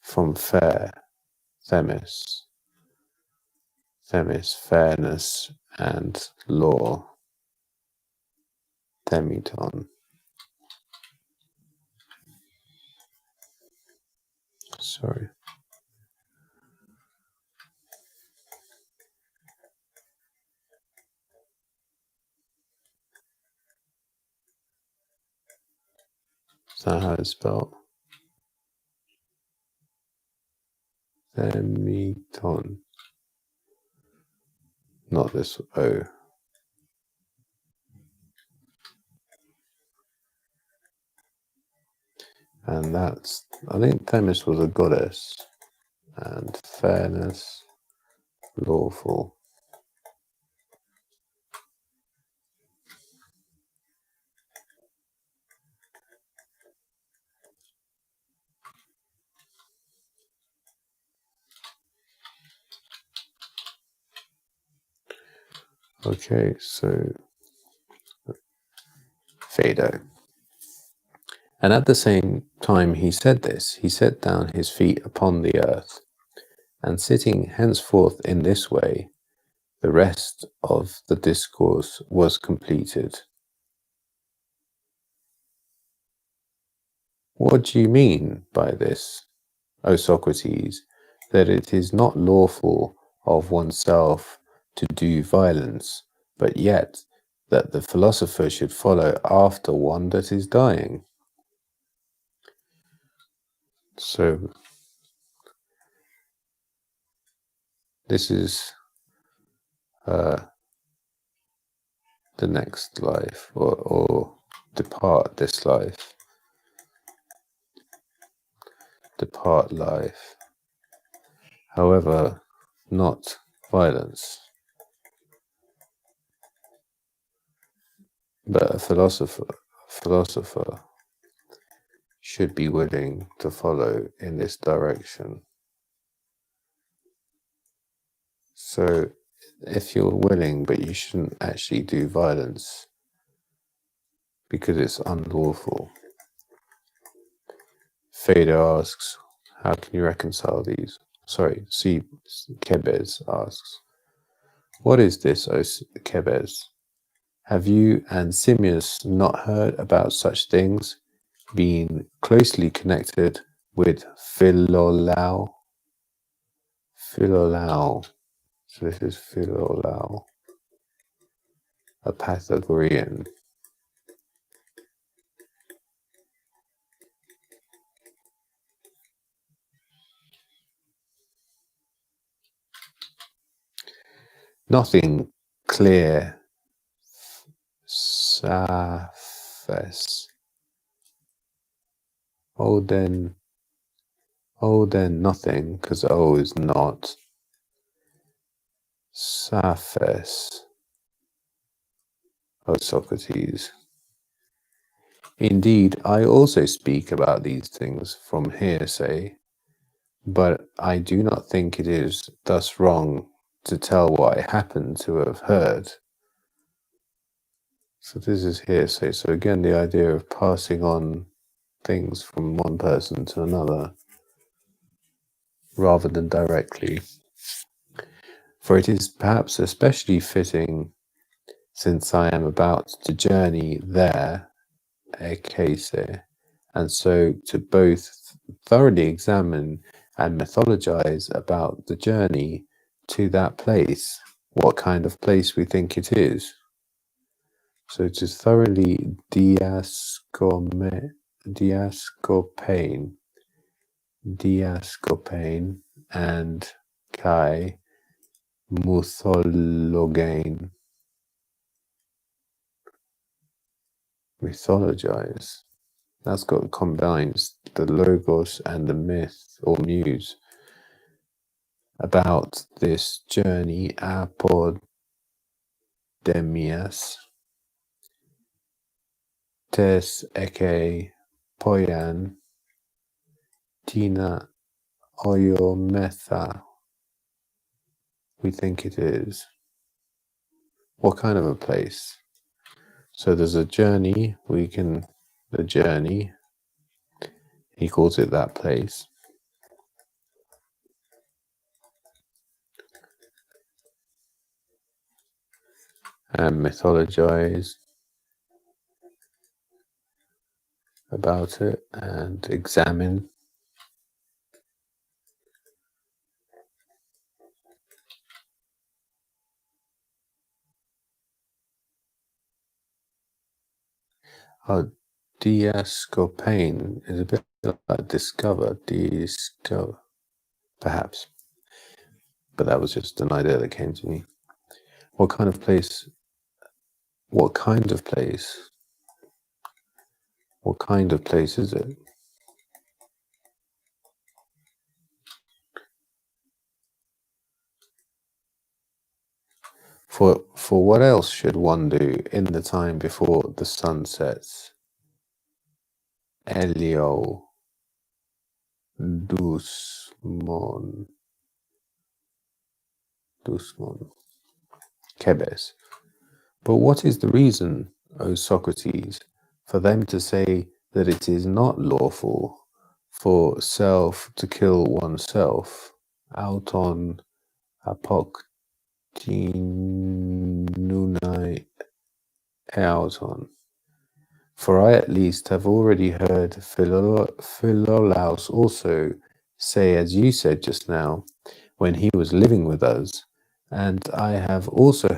S1: From fair. Themis. Themis, fairness and law. Themiton. Sorry. Is that how it's spelled? Themiton. Not this O. And that's, I think Themis was a goddess. And fairness, lawful. Okay, so Phaedo. And at the same time he said this, he set down his feet upon the earth, and sitting henceforth in this way, the rest of the discourse was completed. What do you mean by this, O Socrates, that it is not lawful of oneself to do violence, but yet that the philosopher should follow after one that is dying? So This is the next life, or depart this life, depart life. However, not violence. But a philosopher should be willing to follow in this direction. So if you're willing, but you shouldn't actually do violence because it's unlawful. Phaedo asks, how can you reconcile these? Sorry, see, Kebes asks, what is this, O Kebes? Have you and Simmias not heard about such things, being closely connected with Philolao? Philolao. So this is Philolao, a Pythagorean. Nothing clear. Saphes. Oh then nothing, because O is not. Saphes. O Socrates. Indeed, I also speak about these things from hearsay, but I do not think it is thus wrong to tell what I happen to have heard. So this is hearsay. So again, the idea of passing on things from one person to another rather than directly. For it is perhaps especially fitting, since I am about to journey there, ekese, and so to both thoroughly examine and mythologize about the journey to that place, what kind of place we think it is. So to thoroughly diascopane and kai mythologein, mythologize. That's got combines the logos and the myth or muse about this journey apodemias tes eke poian tina oyometha. We think it is. What kind of a place? So there's a journey, the journey, he calls it that place. And mythologize about it and examine. Oh, diascopane is a bit like discover, perhaps. But that was just an idea that came to me. What kind of place? What kind of place? What kind of place is it? For what else should one do in the time before the sun sets? Elio Dusmon. Kebes. But what is the reason, O Socrates, for them to say that it is not lawful for self to kill oneself, auton apoktinunai eauton? For I at least have already heard Philolaus also say, as you said just now, when he was living with us, and I have also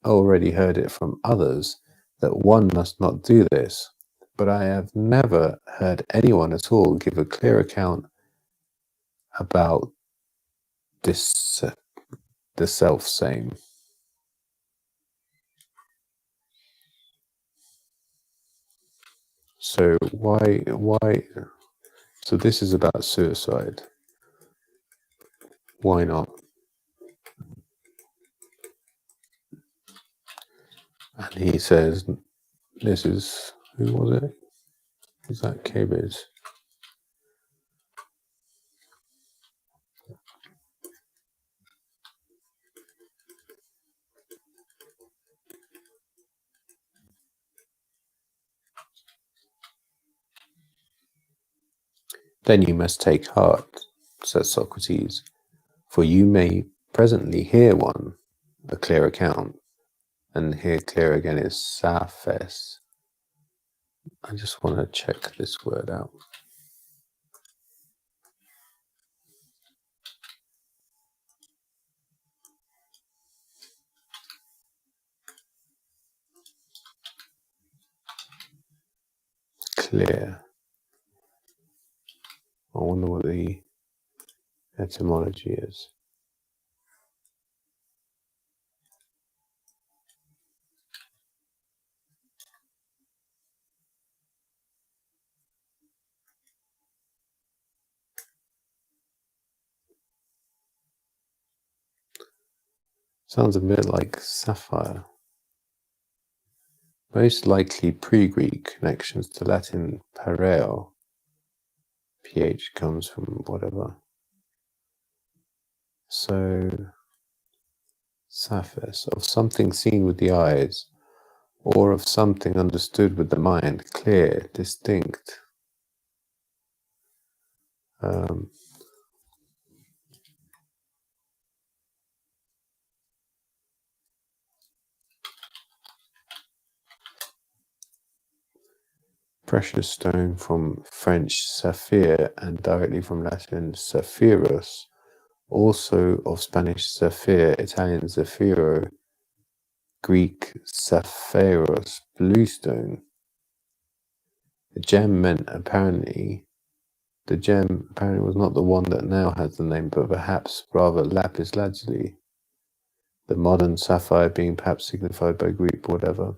S1: already heard it from others, that one must not do this. But I have never heard anyone at all give a clear account about this the self same. So why? So this is about suicide. Why not? And he says, "This is who was it? Is that Cabbage?" Then you must take heart, says Socrates, for you may presently hear one, a clear account, and here clear again is saphes. I just want to check this word out. Clear. I wonder what the etymology is. Sounds a bit like sapphire. Most likely pre-Greek connections to Latin pareo. PH comes from whatever. So, sapphis, of something seen with the eyes, or of something understood with the mind, clear, distinct. Precious stone from French saphir and directly from Latin saphirus, also of Spanish sapphire, Italian zaffiro, Greek sapphirus, blue stone. The gem was not the one that now has the name, but perhaps rather lapis lazuli, the modern sapphire being perhaps signified by Greek whatever.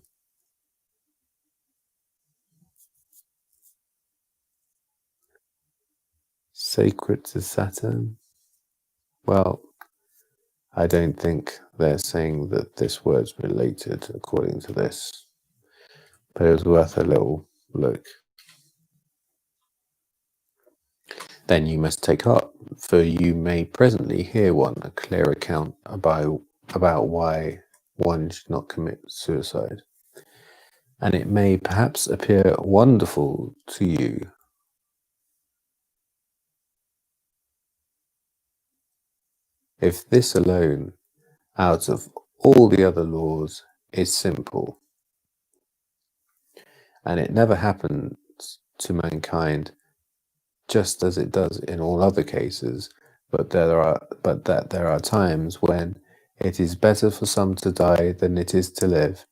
S1: Sacred to Saturn? Well, I don't think they're saying that this word's related according to this, but it was worth a little look. Then you must take heart, for you may presently hear one, a clear account about why one should not commit suicide. And it may perhaps appear wonderful to you. If this alone, out of all the other laws, is simple, and it never happens to mankind just as it does in all other cases, but that there are times when it is better for some to die than it is to live,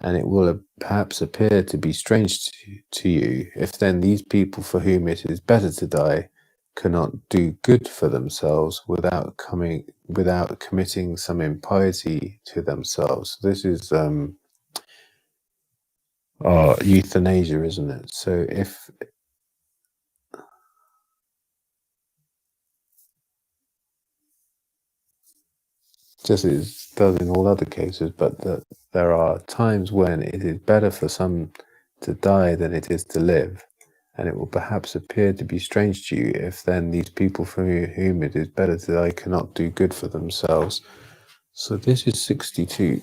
S1: and it will perhaps appear to be strange to you if then these people for whom it is better to die cannot do good for themselves without committing some impiety to themselves. This is euthanasia, isn't it? So if just as it does in all other cases, but that there are times when it is better for some to die than it is to live, and it will perhaps appear to be strange to you if then these people for whom it is better to die cannot do good for themselves. So this is 62A.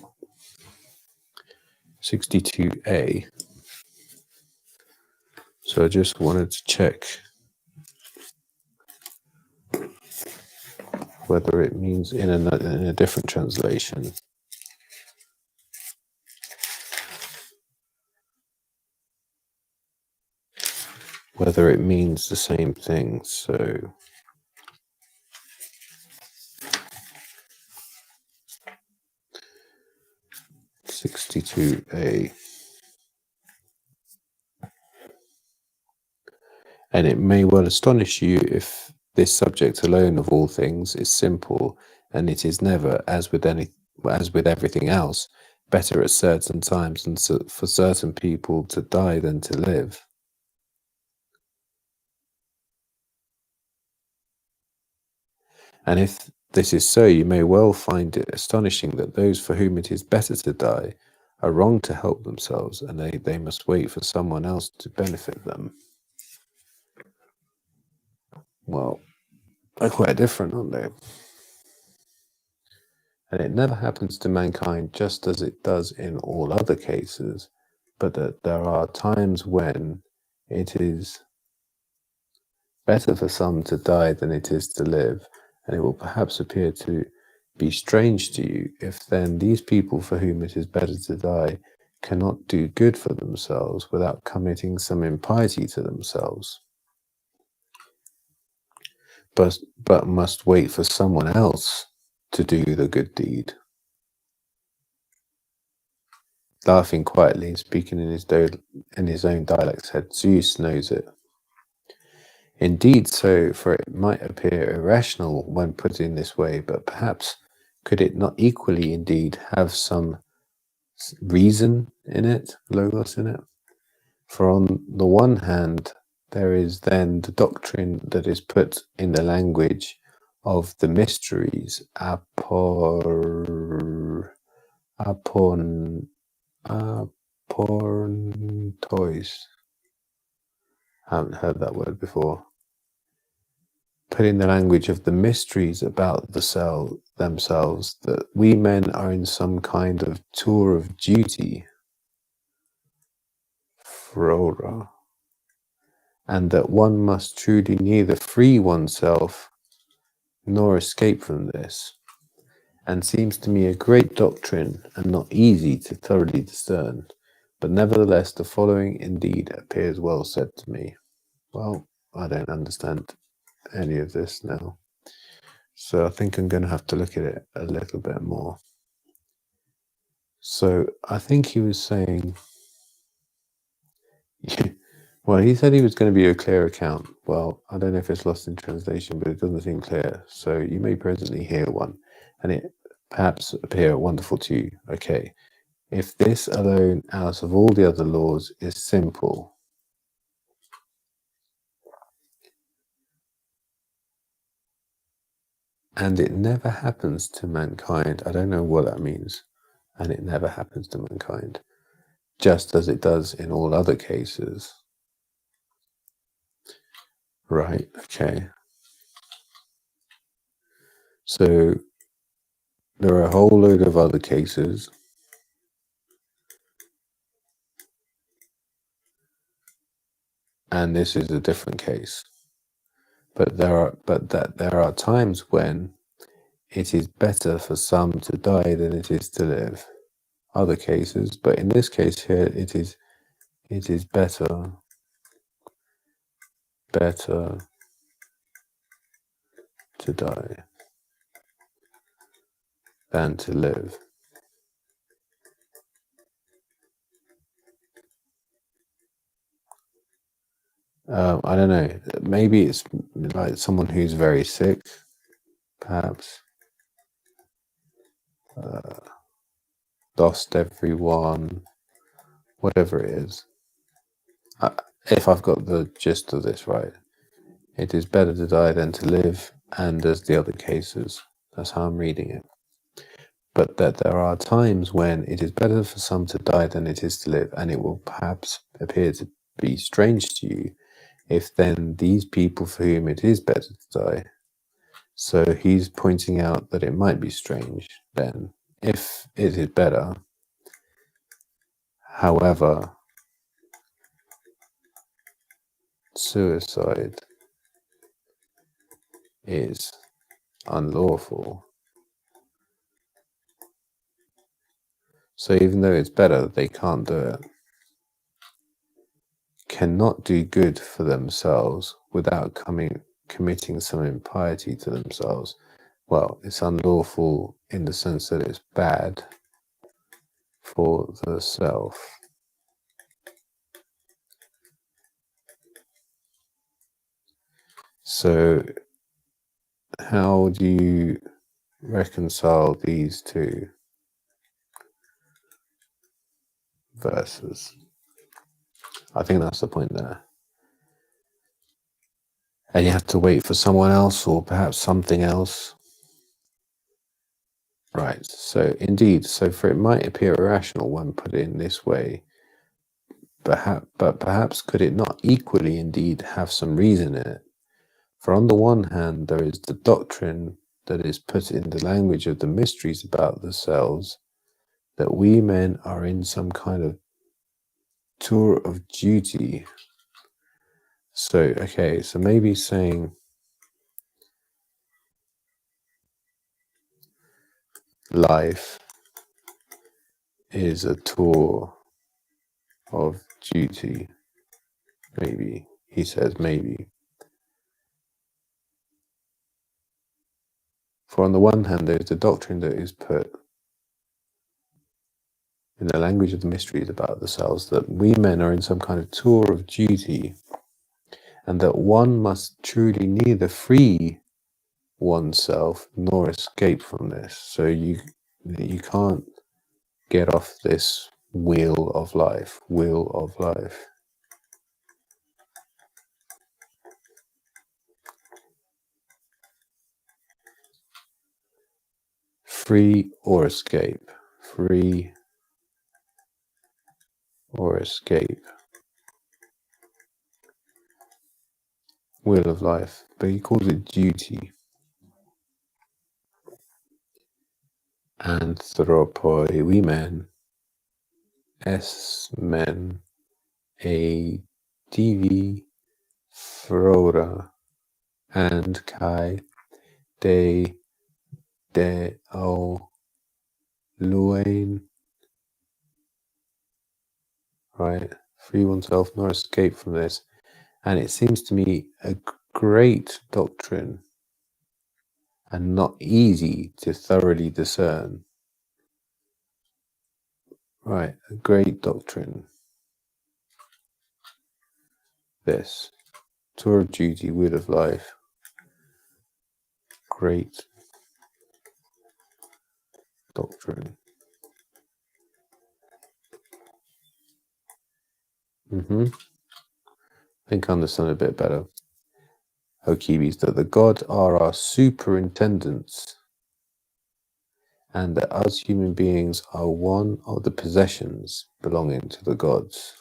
S1: So I just wanted to check whether it means in a different translation. Whether it means the same thing. So 62A. And it may well astonish you if This subject alone of all things is simple, and it is never, as with everything else, better at certain times and for certain people to die than to live. And if this is so, you may well find it astonishing that those for whom it is better to die are wrong to help themselves, and they must wait for someone else to benefit them. Well, they're quite different, aren't they? And it never happens to mankind just as it does in all other cases, but that there are times when it is better for some to die than it is to live, and it will perhaps appear to be strange to you if then these people for whom it is better to die cannot do good for themselves without committing some impiety to themselves, but must wait for someone else to do the good deed. Laughing quietly and speaking in his own dialect, said, Zeus knows it. Indeed so, for it might appear irrational when put in this way, but perhaps could it not equally indeed have some reason in it, logos in it? For on the one hand, there is then the doctrine that is put in the language of the mysteries, apontois. I haven't heard that word before. Put in the language of the mysteries about the themselves, that we men are in some kind of tour of duty, frora, and that one must truly neither free oneself nor escape from this, and seems to me a great doctrine and not easy to thoroughly discern, but nevertheless the following indeed appears well said to me. Well, I don't understand any of this now, so I think I'm going to have to look at it a little bit more. So I think he was saying, well, he said he was going to be a clear account. Well, I don't know if it's lost in translation, but it doesn't seem clear. So you may presently hear one, and it perhaps appear wonderful to you. Okay, if this alone out of all the other laws is simple, and it never happens to mankind, I don't know what that means, and it never happens to mankind, just as it does in all other cases. Right, okay. So there are a whole load of other cases, and this is a different case. But there are times when it is better for some to die than it is to live. Other cases, but in this case here, it is better to die than to live. I don't know. Maybe it's like someone who's very sick, perhaps. Lost everyone, whatever it is. If I've got the gist of this right, it is better to die than to live, and as the other cases. That's how I'm reading it. But that there are times when it is better for some to die than it is to live, and it will perhaps appear to be strange to you if then these people for whom it is better to die. So he's pointing out that it might be strange then, if it is better. However, suicide is unlawful. So even though it's better, they can't do it. Cannot do good for themselves without committing some impiety to themselves. Well, it's unlawful in the sense that it's bad for the self. So how do you reconcile these two verses? I think that's the point there. And you have to wait for someone else or perhaps something else. Right, so indeed, so for it might appear irrational when put in this way, but perhaps could it not equally indeed have some reason in it? For on the one hand, there is the doctrine that is put in the language of the mysteries about the cells, that we men are in some kind of tour of duty. So, okay, so maybe saying life is a tour of duty. Maybe, he says, maybe. For on the one hand, there is the doctrine that is put in the language of the mysteries about the cells, that we men are in some kind of tour of duty, and that one must truly neither free oneself nor escape from this. So you can't get off this wheel of life. Free or escape. Free or escape. Wheel of life. But he calls it duty. Anthropoi, we men, es men, a divi, frora, and kai, de o, luane, right? Free oneself nor escape from this. And it seems to me a great doctrine and not easy to thoroughly discern. Right, a great doctrine. This. Tour of duty, wheel of life. Great doctrine. I think I understand a bit better. Okibis, that the gods are our superintendents, and that us human beings are one of the possessions belonging to the gods.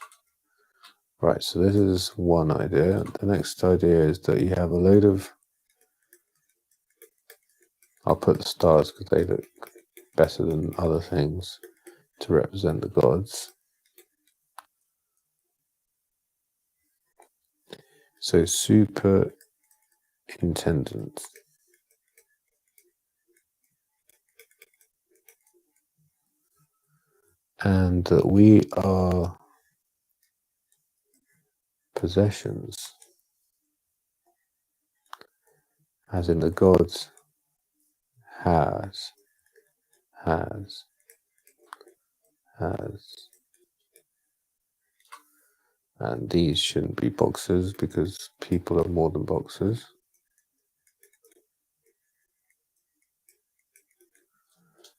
S1: Right, so this is one idea. The next idea is that you have a load of, I'll put the stars because they look better than other things to represent the gods. So superintendent. And that we are possessions, as in the gods has, and these shouldn't be boxes because people are more than boxes.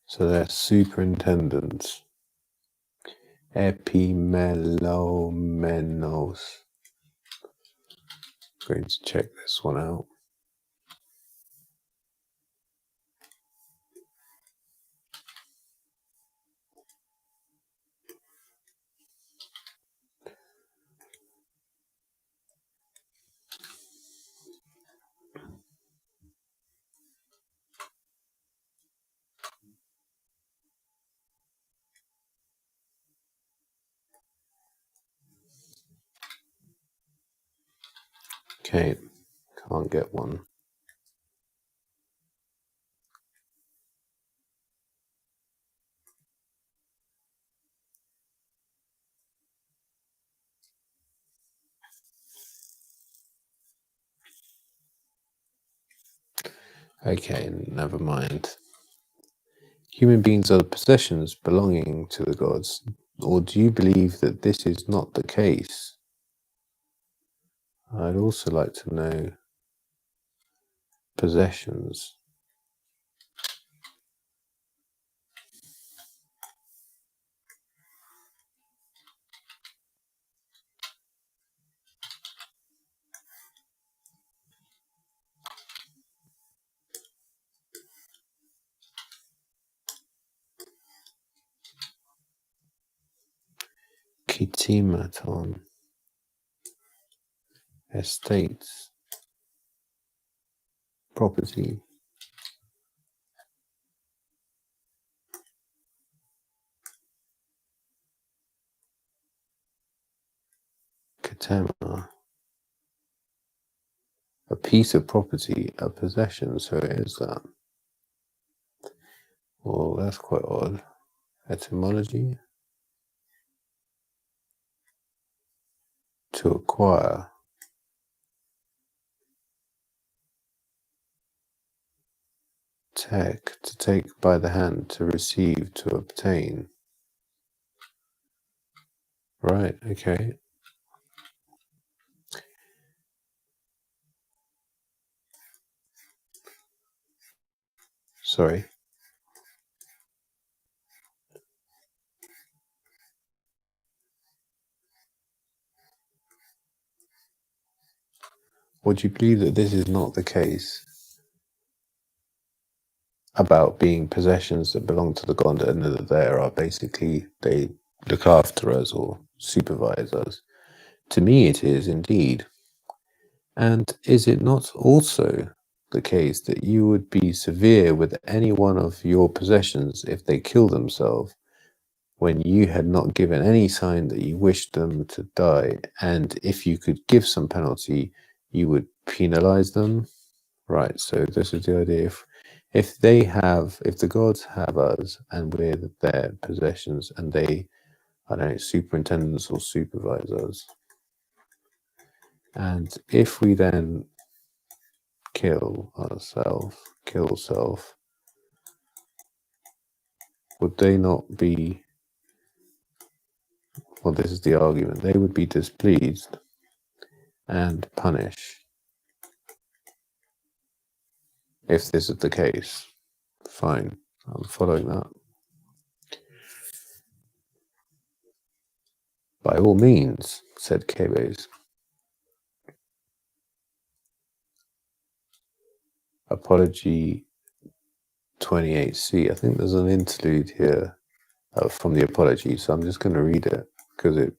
S1: So they're superintendents. Epimelomenos. I'm going to check this one out. Okay, can't get one. Okay, never mind. Human beings are the possessions belonging to the gods, or do you believe that this is not the case? I'd also like to know possessions. Kitimaton, estates, property. Katama, a piece of property, a possession, so it is that. Well, that's quite odd. Etymology, to acquire. Tech, to take by the hand, to receive, to obtain. Right, okay. Sorry. Would you believe that this is not the case about being possessions that belong to the god and that they are basically, they look after us or supervise us? To me it is indeed. And is it not also the case that you would be severe with any one of your possessions if they kill themselves when you had not given any sign that you wished them to die, and if you could give some penalty, you would penalize them? Right, so this is the idea. If the gods have us and we're their possessions and they, I don't know, superintendents or supervise us, and if we then kill self, would they not be, well, this is the argument, they would be displeased and punish if this is the case. Fine, I'm following that. By all means, said Kebes. Apology 28c. I think there's an interlude here from the Apology, so I'm just going to read it because it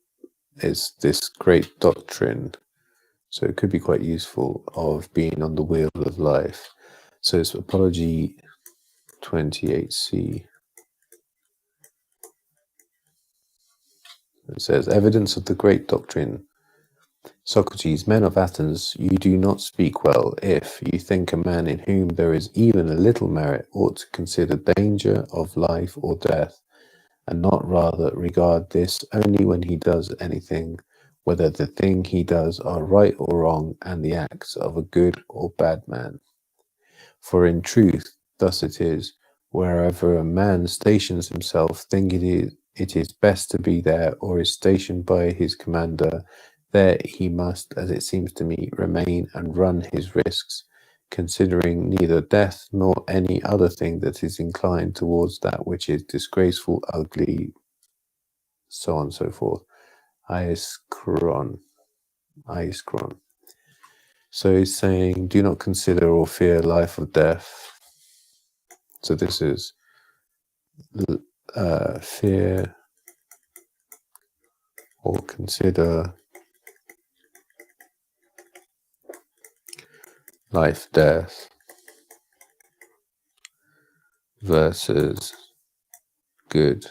S1: is this great doctrine, so it could be quite useful, of being on the wheel of life. So it's Apology 28c. It says, evidence of the great doctrine. Socrates, men of Athens, you do not speak well if you think a man in whom there is even a little merit ought to consider danger of life or death, and not rather regard this only when he does anything, whether the thing he does are right or wrong, and the acts of a good or bad man. For in truth, thus it is, wherever a man stations himself, thinking it is best to be there, or is stationed by his commander, there he must, as it seems to me, remain and run his risks, considering neither death nor any other thing that is inclined towards that which is disgraceful, ugly, so on and so forth. Aiskron. So he's saying, do not consider or fear life or death. So this is fear or consider life, death versus good,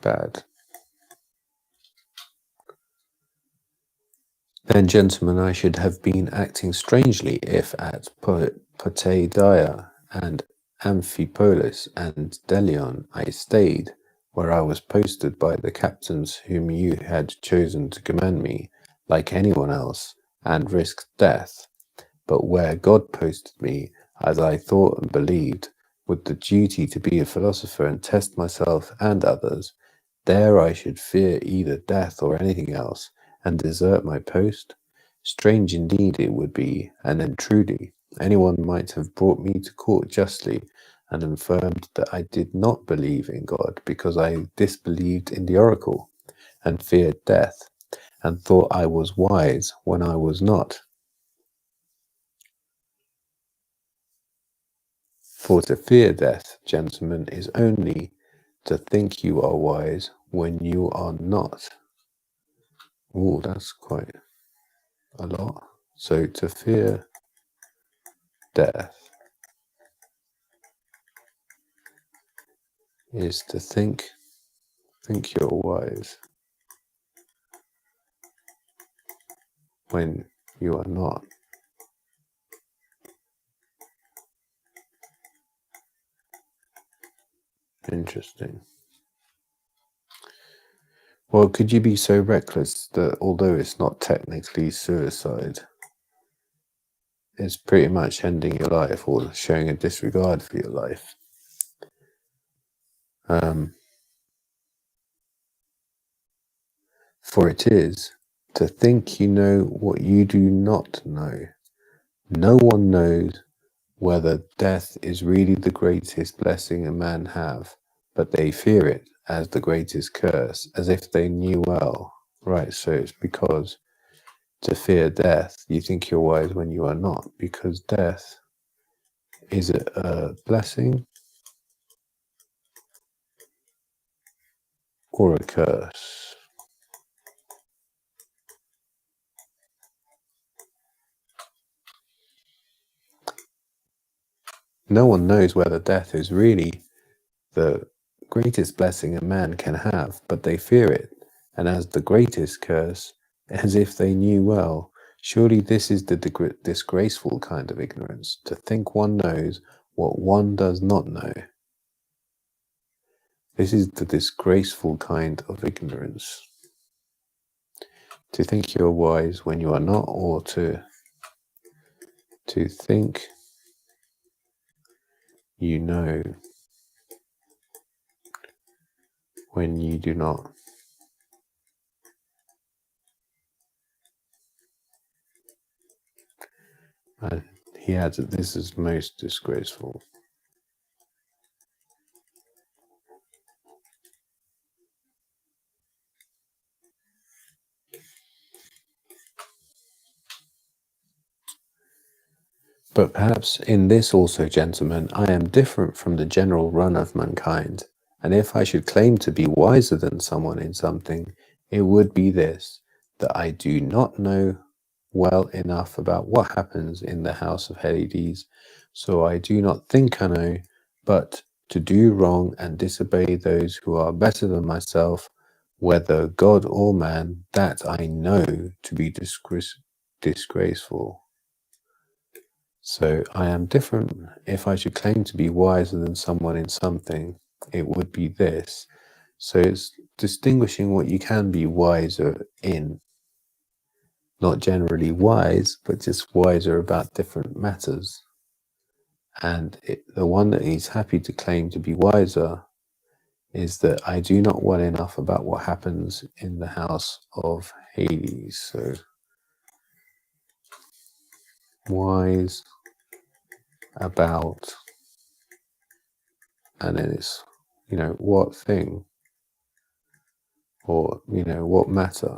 S1: bad. Then, gentlemen, I should have been acting strangely if at Potidaea and Amphipolis and Delion I stayed, where I was posted by the captains whom you had chosen to command me, like anyone else, and risked death. But where God posted me, as I thought and believed, with the duty to be a philosopher and test myself and others, there I should fear either death or anything else, and desert my post? Strange indeed it would be, and then truly, anyone might have brought me to court justly, and affirmed that I did not believe in God, because I disbelieved in the oracle, and feared death, and thought I was wise when I was not. For to fear death, gentlemen, is only to think you are wise when you are not. Oh, that's quite a lot. So to fear death is to think you're wise when you are not. Interesting. Well, could you be so reckless that although it's not technically suicide, it's pretty much ending your life or showing a disregard for your life? For it is to think you know what you do not know. No one knows whether death is really the greatest blessing a man have, but they fear it as the greatest curse, as if they knew well. Right, so it's because to fear death, you think you're wise when you are not, because death is a blessing or a curse. No one knows whether death is really the greatest blessing a man can have, but they fear it, and as the greatest curse, as if they knew well. Surely this is the disgraceful kind of ignorance, to think one knows what one does not know. This is the disgraceful kind of ignorance. To think you're wise when you are not, or to think you know when you do not. And he adds that this is most disgraceful. But perhaps in this also, gentlemen, I am different from the general run of mankind, and if I should claim to be wiser than someone in something, it would be this, that I do not know well enough about what happens in the house of Hades, so I do not think I know, but to do wrong and disobey those who are better than myself, whether God or man, that I know to be disgraceful. So I am different. If I should claim to be wiser than someone in something, it would be this. So it's distinguishing what you can be wiser in. Not generally wise, but just wiser about different matters. And the one that he's happy to claim to be wiser is that I do not well enough about what happens in the house of Hades. So wise about, and then it's, what thing, or, what matter.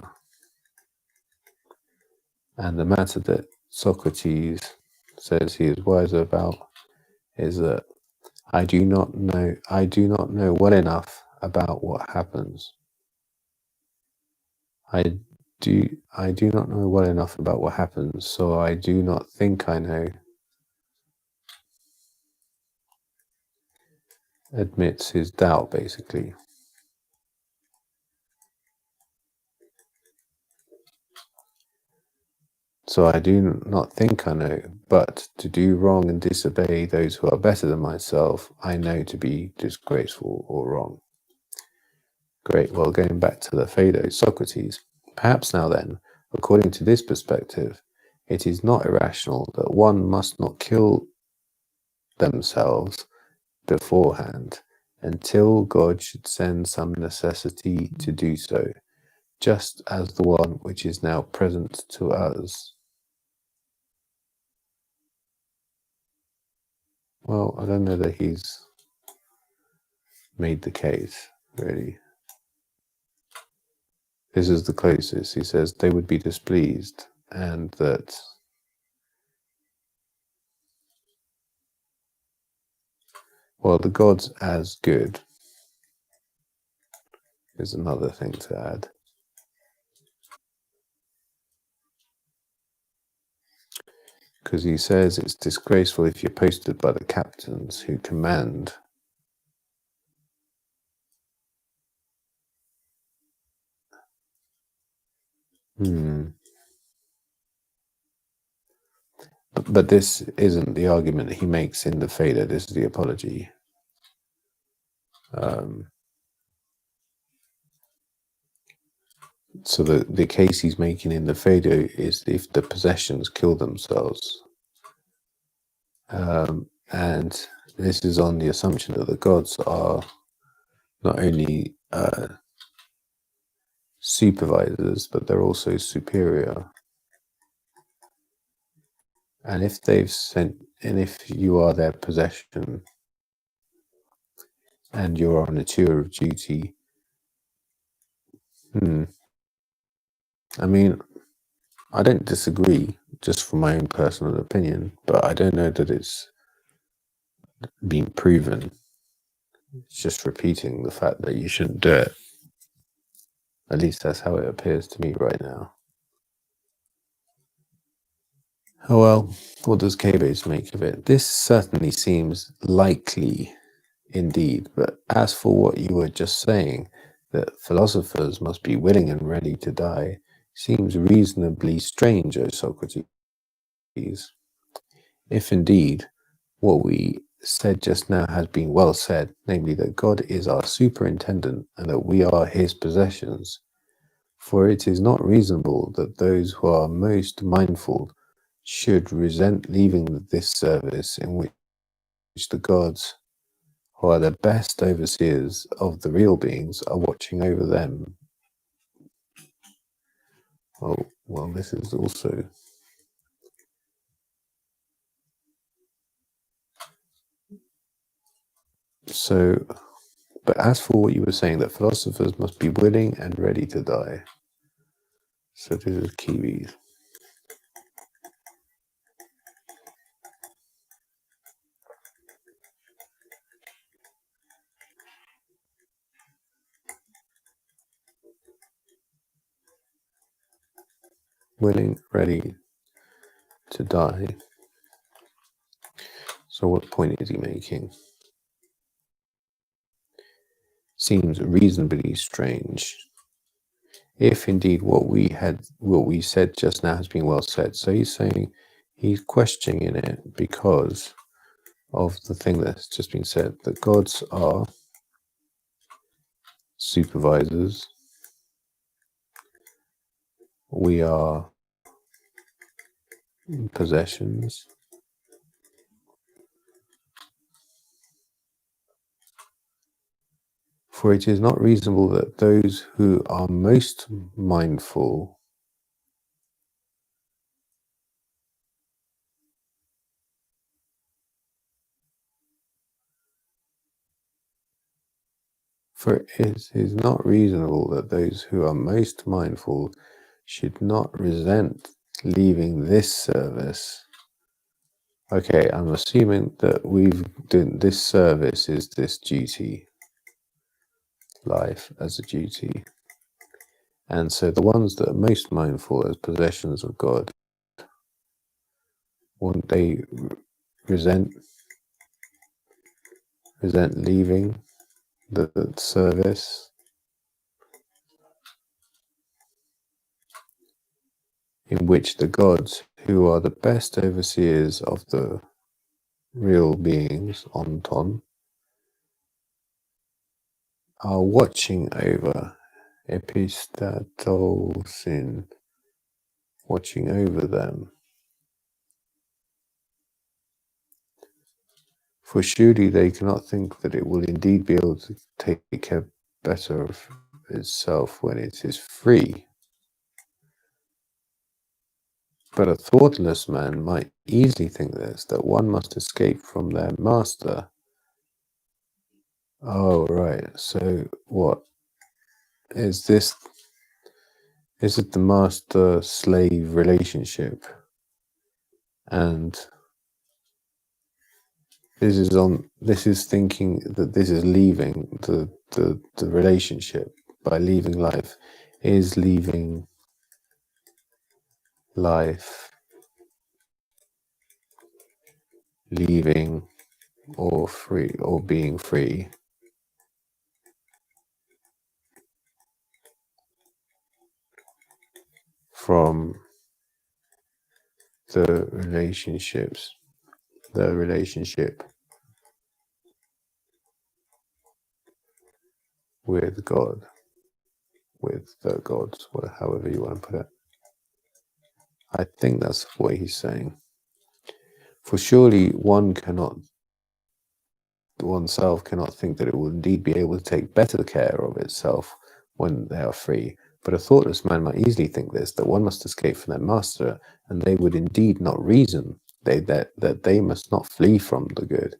S1: And the matter that Socrates says he is wiser about is that I do not know well enough about what happens. I do not know well enough about what happens, so I do not think I know. Admits his doubt, basically. So I do not think I know, but to do wrong and disobey those who are better than myself, I know to be disgraceful or wrong. Great, well, going back to the Phaedo, Socrates, perhaps now then, according to this perspective, it is not irrational that one must not kill themselves beforehand until God should send some necessity to do so, just as the one which is now present to us. Well, I don't know that he's made the case, really. This is the closest. He says they would be displeased, and that, well, the gods as good is another thing to add. Because he says it's disgraceful if you're posted by the captains who command. But this isn't the argument he makes in the Phaedo. This is the apology. So the case he's making in the Phaedo is if the possessions kill themselves. And this is on the assumption that the gods are not only supervisors, but they're also superior. And if they've sent, and if you are their possession, and you're on a tour of duty, I mean, I don't disagree, just from my own personal opinion, but I don't know that it's been proven. It's just repeating the fact that you shouldn't do it. At least that's how it appears to me right now. Oh well, what does K-Base make of it? This certainly seems likely indeed, but as for what you were just saying, that philosophers must be willing and ready to die, seems reasonably strange, O Socrates. If indeed what we said just now has been well said, namely that God is our superintendent and that we are his possessions, for it is not reasonable that those who are most mindful should resent leaving this service in which the gods, who are the best overseers of the real beings, are watching over them. Oh, well, this is also... So, but as for what you were saying, that philosophers must be willing and ready to die. So this is Kiwis. Willing, ready to die. So what point is he making? Seems reasonably strange. If indeed what we said just now has been well said. So he's saying he's questioning it because of the thing that's just been said, that gods are supervisors, we are possessions, for it is not reasonable that those who are most mindful For it is not reasonable that those who are most mindful should not resent leaving this service. Okay, I'm assuming that we've done this service is this duty, life as a duty. And so the ones that are most mindful as possessions of God, won't they resent leaving the service in which the gods, who are the best overseers of the real beings, onton, are watching over, epistatosin, watching over them. For surely they cannot think that it will indeed be able to take care better of itself when it is free. But a thoughtless man might easily think this, that one must escape from their master. Oh, right. So what is this? Is it the master-slave relationship? And this is thinking that this is leaving the relationship by leaving life, is leaving life, leaving or free or being free from the relationships, the relationship with God, with the gods, however you want to put it. I think that's what he's saying. For surely oneself cannot think that it will indeed be able to take better care of itself when they are free. But a thoughtless man might easily think this, that one must escape from their master, and they would indeed not reason that they must not flee from the good,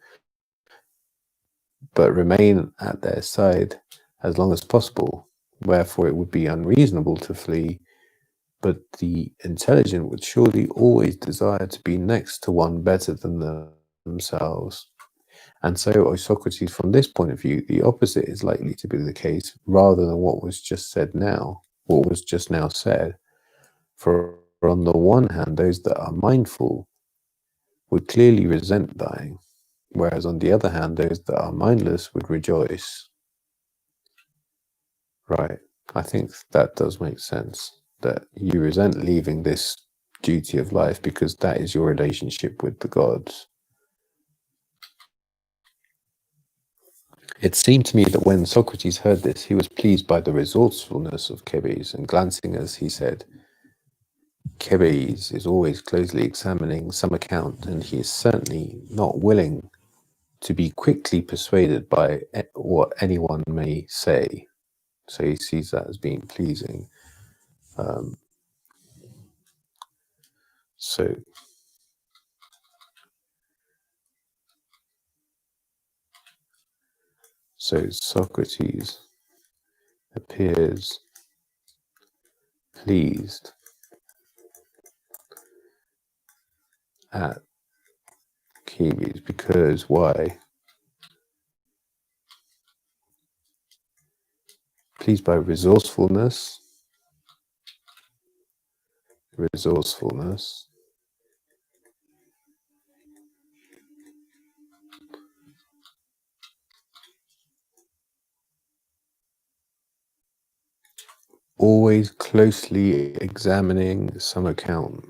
S1: but remain at their side as long as possible. Wherefore it would be unreasonable to flee, but the intelligent would surely always desire to be next to one better than themselves. And so, O Socrates, from this point of view, the opposite is likely to be the case rather than what was just now said. For on the one hand, those that are mindful would clearly resent dying, whereas on the other hand, those that are mindless would rejoice. Right. I think that does make sense, that you resent leaving this duty of life because that is your relationship with the gods. It seemed to me that when Socrates heard this, he was pleased by the resourcefulness of Cebes, and glancing as he said, Cebes is always closely examining some account, and he is certainly not willing to be quickly persuaded by what anyone may say. So he sees that as being pleasing. So Socrates appears pleased at Cebes because why? Pleased by resourcefulness, always closely examining some account,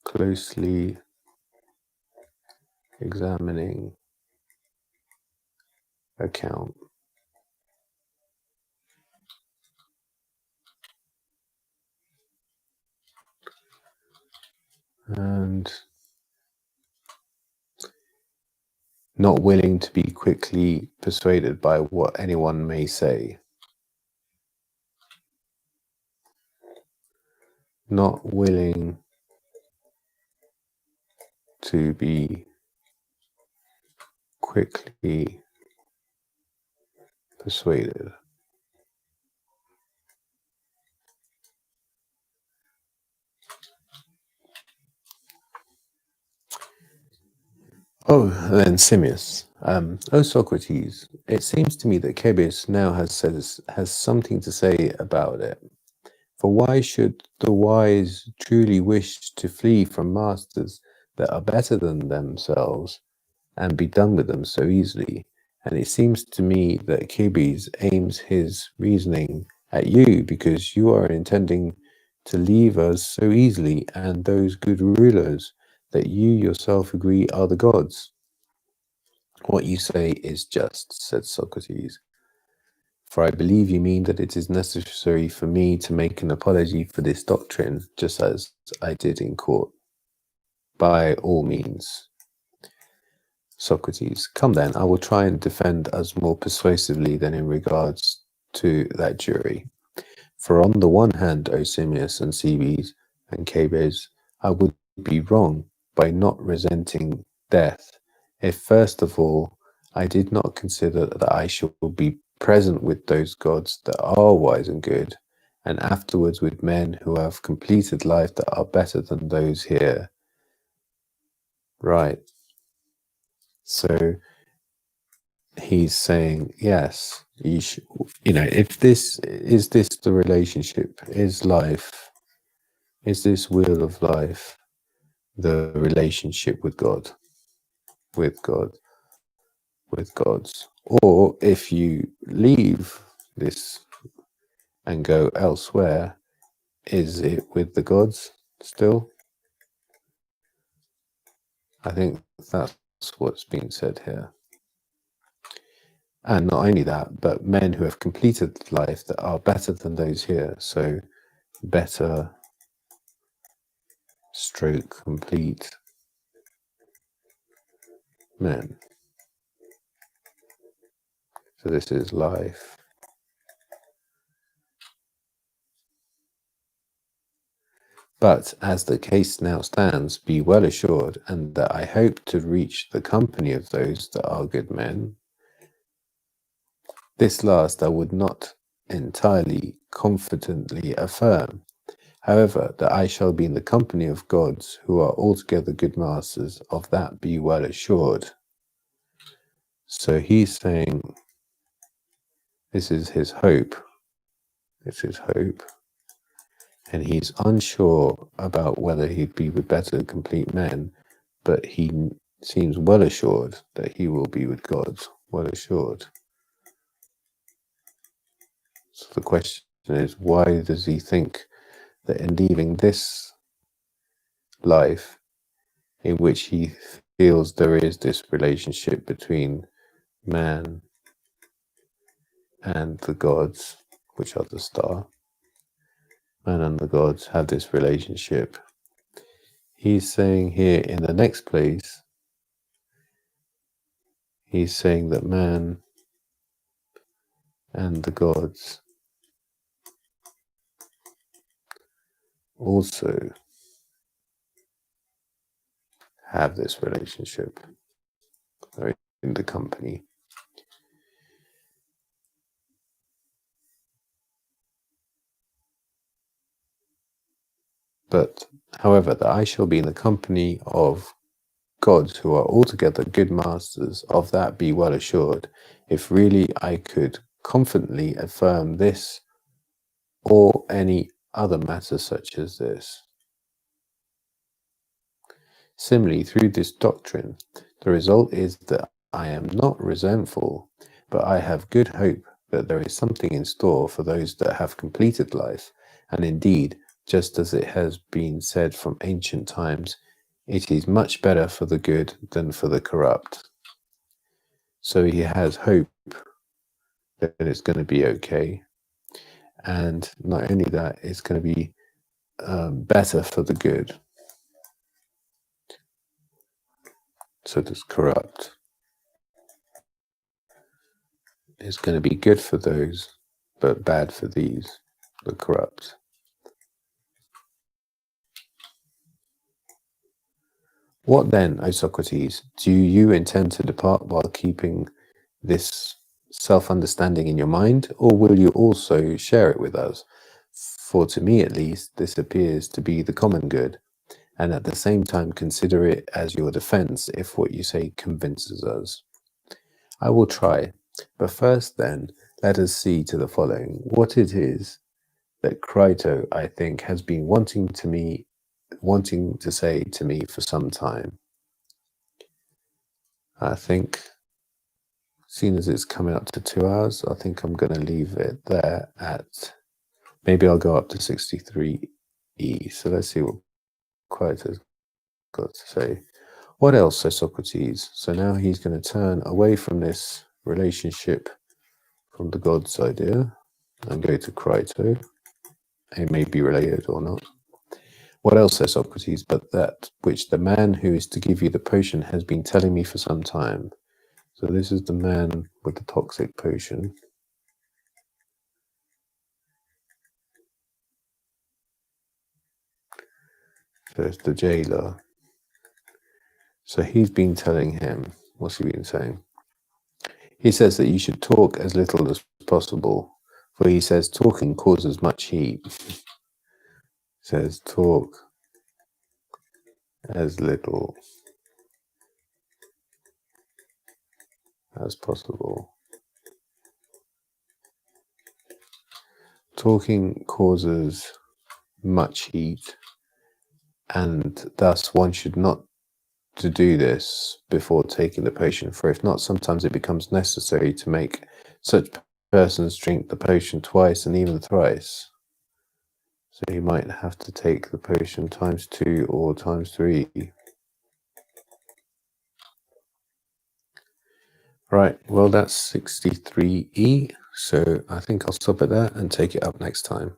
S1: closely examining account. And not willing to be quickly persuaded by what anyone may say. Not willing to be quickly persuaded. Oh, and then Simmias. O Socrates, it seems to me that Cebes now has something to say about it. For why should the wise truly wish to flee from masters that are better than themselves and be done with them so easily? And it seems to me that Cebes aims his reasoning at you because you are intending to leave us so easily and those good rulers that you yourself agree are the gods. What you say is just, said Socrates. For I believe you mean that it is necessary for me to make an apology for this doctrine, just as I did in court. By all means. Socrates, come then, I will try and defend us more persuasively than in regards to that jury. For on the one hand, O Simmias and Cebes, And Cabes, I would be wrong by not resenting death if first of all I did not consider that I shall be present with those gods that are wise and good, and afterwards with men who have completed life that are better than those here. Right. So he's saying, yes, if this is this the relationship, is life, is this wheel of life the relationship with God, with God, with gods? Or if you leave this and go elsewhere, is it with the gods still? I think that's what's being said here. And not only that, but men who have completed life that are better than those here. So better stroke complete men. So this is life. But as the case now stands, be well assured, and that I hope to reach the company of those that are good men. This last I would not entirely confidently affirm. However, that I shall be in the company of gods who are altogether good masters, of that be well assured. So he's saying this is his hope. This is hope. And he's unsure about whether he'd be with better complete men, but he seems well assured that he will be with God, well assured. So the question is, why does he think that in leaving this life, in which he feels there is this relationship between man and the gods, which are the star, man and the gods have this relationship. He's saying here in the next place, he's saying that man and the gods also have this relationship. They're in the company. But, however, that I shall be in the company of gods who are altogether good masters, of that be well assured, if really I could confidently affirm this or any other matter such as this. Similarly, through this doctrine, the result is that I am not resentful, but I have good hope that there is something in store for those that have completed life, and indeed, just as it has been said from ancient times, it is much better for the good than for the corrupt. So he has hope that it's going to be okay, and not only that, it's going to be better for the good. So this corrupt is going to be good for those, but bad for these, the corrupt. What then, O Socrates, do you intend to depart while keeping this self-understanding in your mind, or will you also share it with us? For to me at least, this appears to be the common good, and at the same time consider it as your defense if what you say convinces us. I will try, but first then, let us see to the following, what it is that Crito, I think, has been wanting to say to me for some time. I think, seeing as it's coming up to 2 hours, I think I'm going to leave it there at, maybe I'll go up to 63E. So let's see what Crito's got to say. What else, says Socrates? So now he's going to turn away from this relationship from the gods idea and go to Crito. It may be related or not. What else, says Socrates, but that which the man who is to give you the potion has been telling me for some time. So this is the man with the toxic potion. So it's the jailer. So he's been telling him, what's he been saying? He says that you should talk as little as possible, for he says talking causes much heat. Says talk as little as possible. Talking causes much heat, and thus one should not to do this before taking the potion, for if not, sometimes it becomes necessary to make such persons drink the potion twice and even thrice. So you might have to take the potion times 2 or times 3. Right, well that's 63E, so I think I'll stop at that and take it up next time.